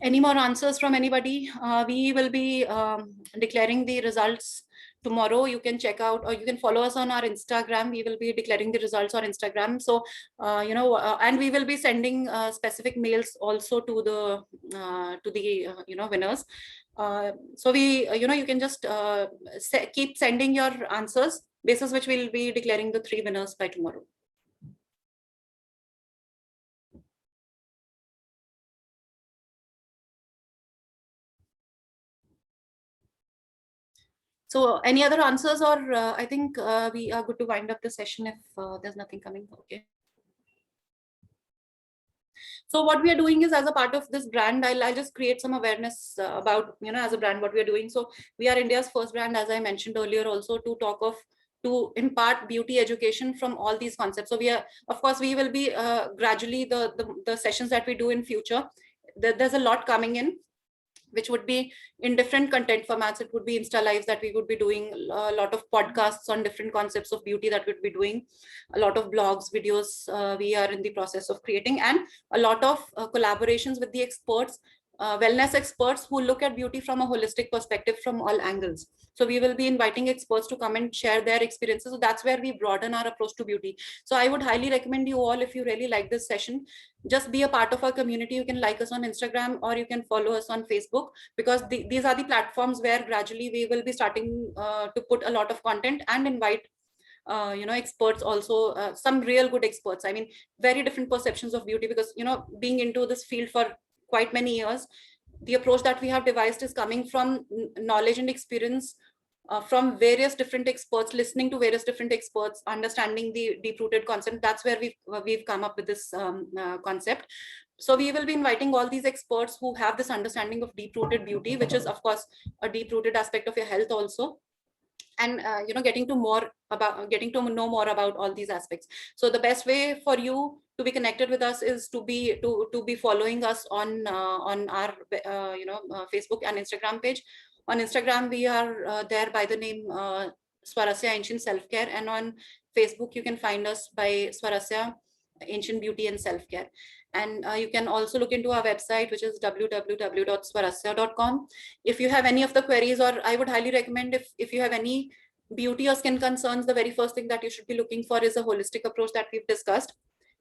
Any more answers from anybody? We will be declaring the results tomorrow. You can check out, or you can follow us on our Instagram. We will be declaring the results on Instagram. So, and we will be sending specific mails also to the winners. So you can just keep sending your answers, basis which we'll be declaring the 3 winners by tomorrow. So any other answers, or I think we are good to wind up the session if there's nothing coming. Okay. So what we are doing is, as a part of this brand, I'll just create some awareness about, as a brand, what we are doing. So we are India's first brand, as I mentioned earlier, also to to impart beauty education from all these concepts. So we are, of course, we will be gradually the sessions that we do in future. There's a lot coming in, which would be in different content formats. It would be Insta lives that we would be doing, a lot of podcasts on different concepts of beauty that we'd be doing, a lot of blogs, videos we are in the process of creating, and a lot of collaborations with the experts, wellness experts who look at beauty from a holistic perspective from all angles. So we will be inviting experts to come and share their experiences. So that's where we broaden our approach to beauty. So I would highly recommend you all, if you really like this session, just be a part of our community. You can like us on Instagram, or you can follow us on Facebook, because these are the platforms where gradually we will be starting to put a lot of content and invite experts also, some real good experts. I mean, very different perceptions of beauty, because being into this field for quite many years, the approach that we have devised is coming from knowledge and experience from various different experts, listening to various different experts, understanding the deep-rooted concept. That's where we've come up with this concept. So we will be inviting all these experts who have this understanding of deep-rooted beauty, which is of course a deep-rooted aspect of your health also, and getting to know more about all these aspects. So the best way for you to be connected with us is to be following us on our Facebook and Instagram page. On Instagram, we are there by the name Swarasya Ancient Self-Care, and on Facebook you can find us by Swarasya Ancient Beauty and Self-Care. And you can also look into our website, which is www.swarasya.com. If you have any of the queries, or I would highly recommend, if you have any beauty or skin concerns, the very first thing that you should be looking for is a holistic approach that we've discussed.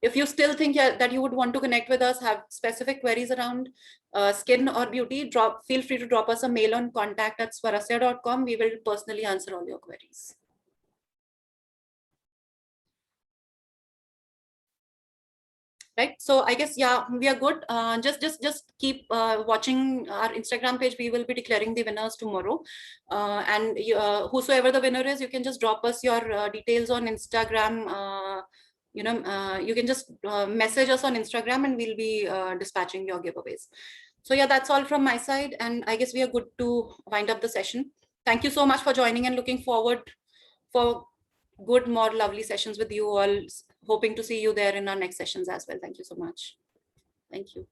If you still think that you would want to connect with us, have specific queries around skin or beauty, feel free to drop us a mail on contact@swarasya.com. We will personally answer all your queries. Right, so I guess, yeah, we are good. Just keep watching our Instagram page. We will be declaring the winners tomorrow, and whosoever the winner is, you can just drop us your details on Instagram. You can just message us on Instagram, and we'll be dispatching your giveaways. So yeah, that's all from my side, and I guess we are good to wind up the session. Thank you so much for joining, and looking forward for good, more lovely sessions with you all. Hoping to see you there in our next sessions as well. Thank you so much. Thank you.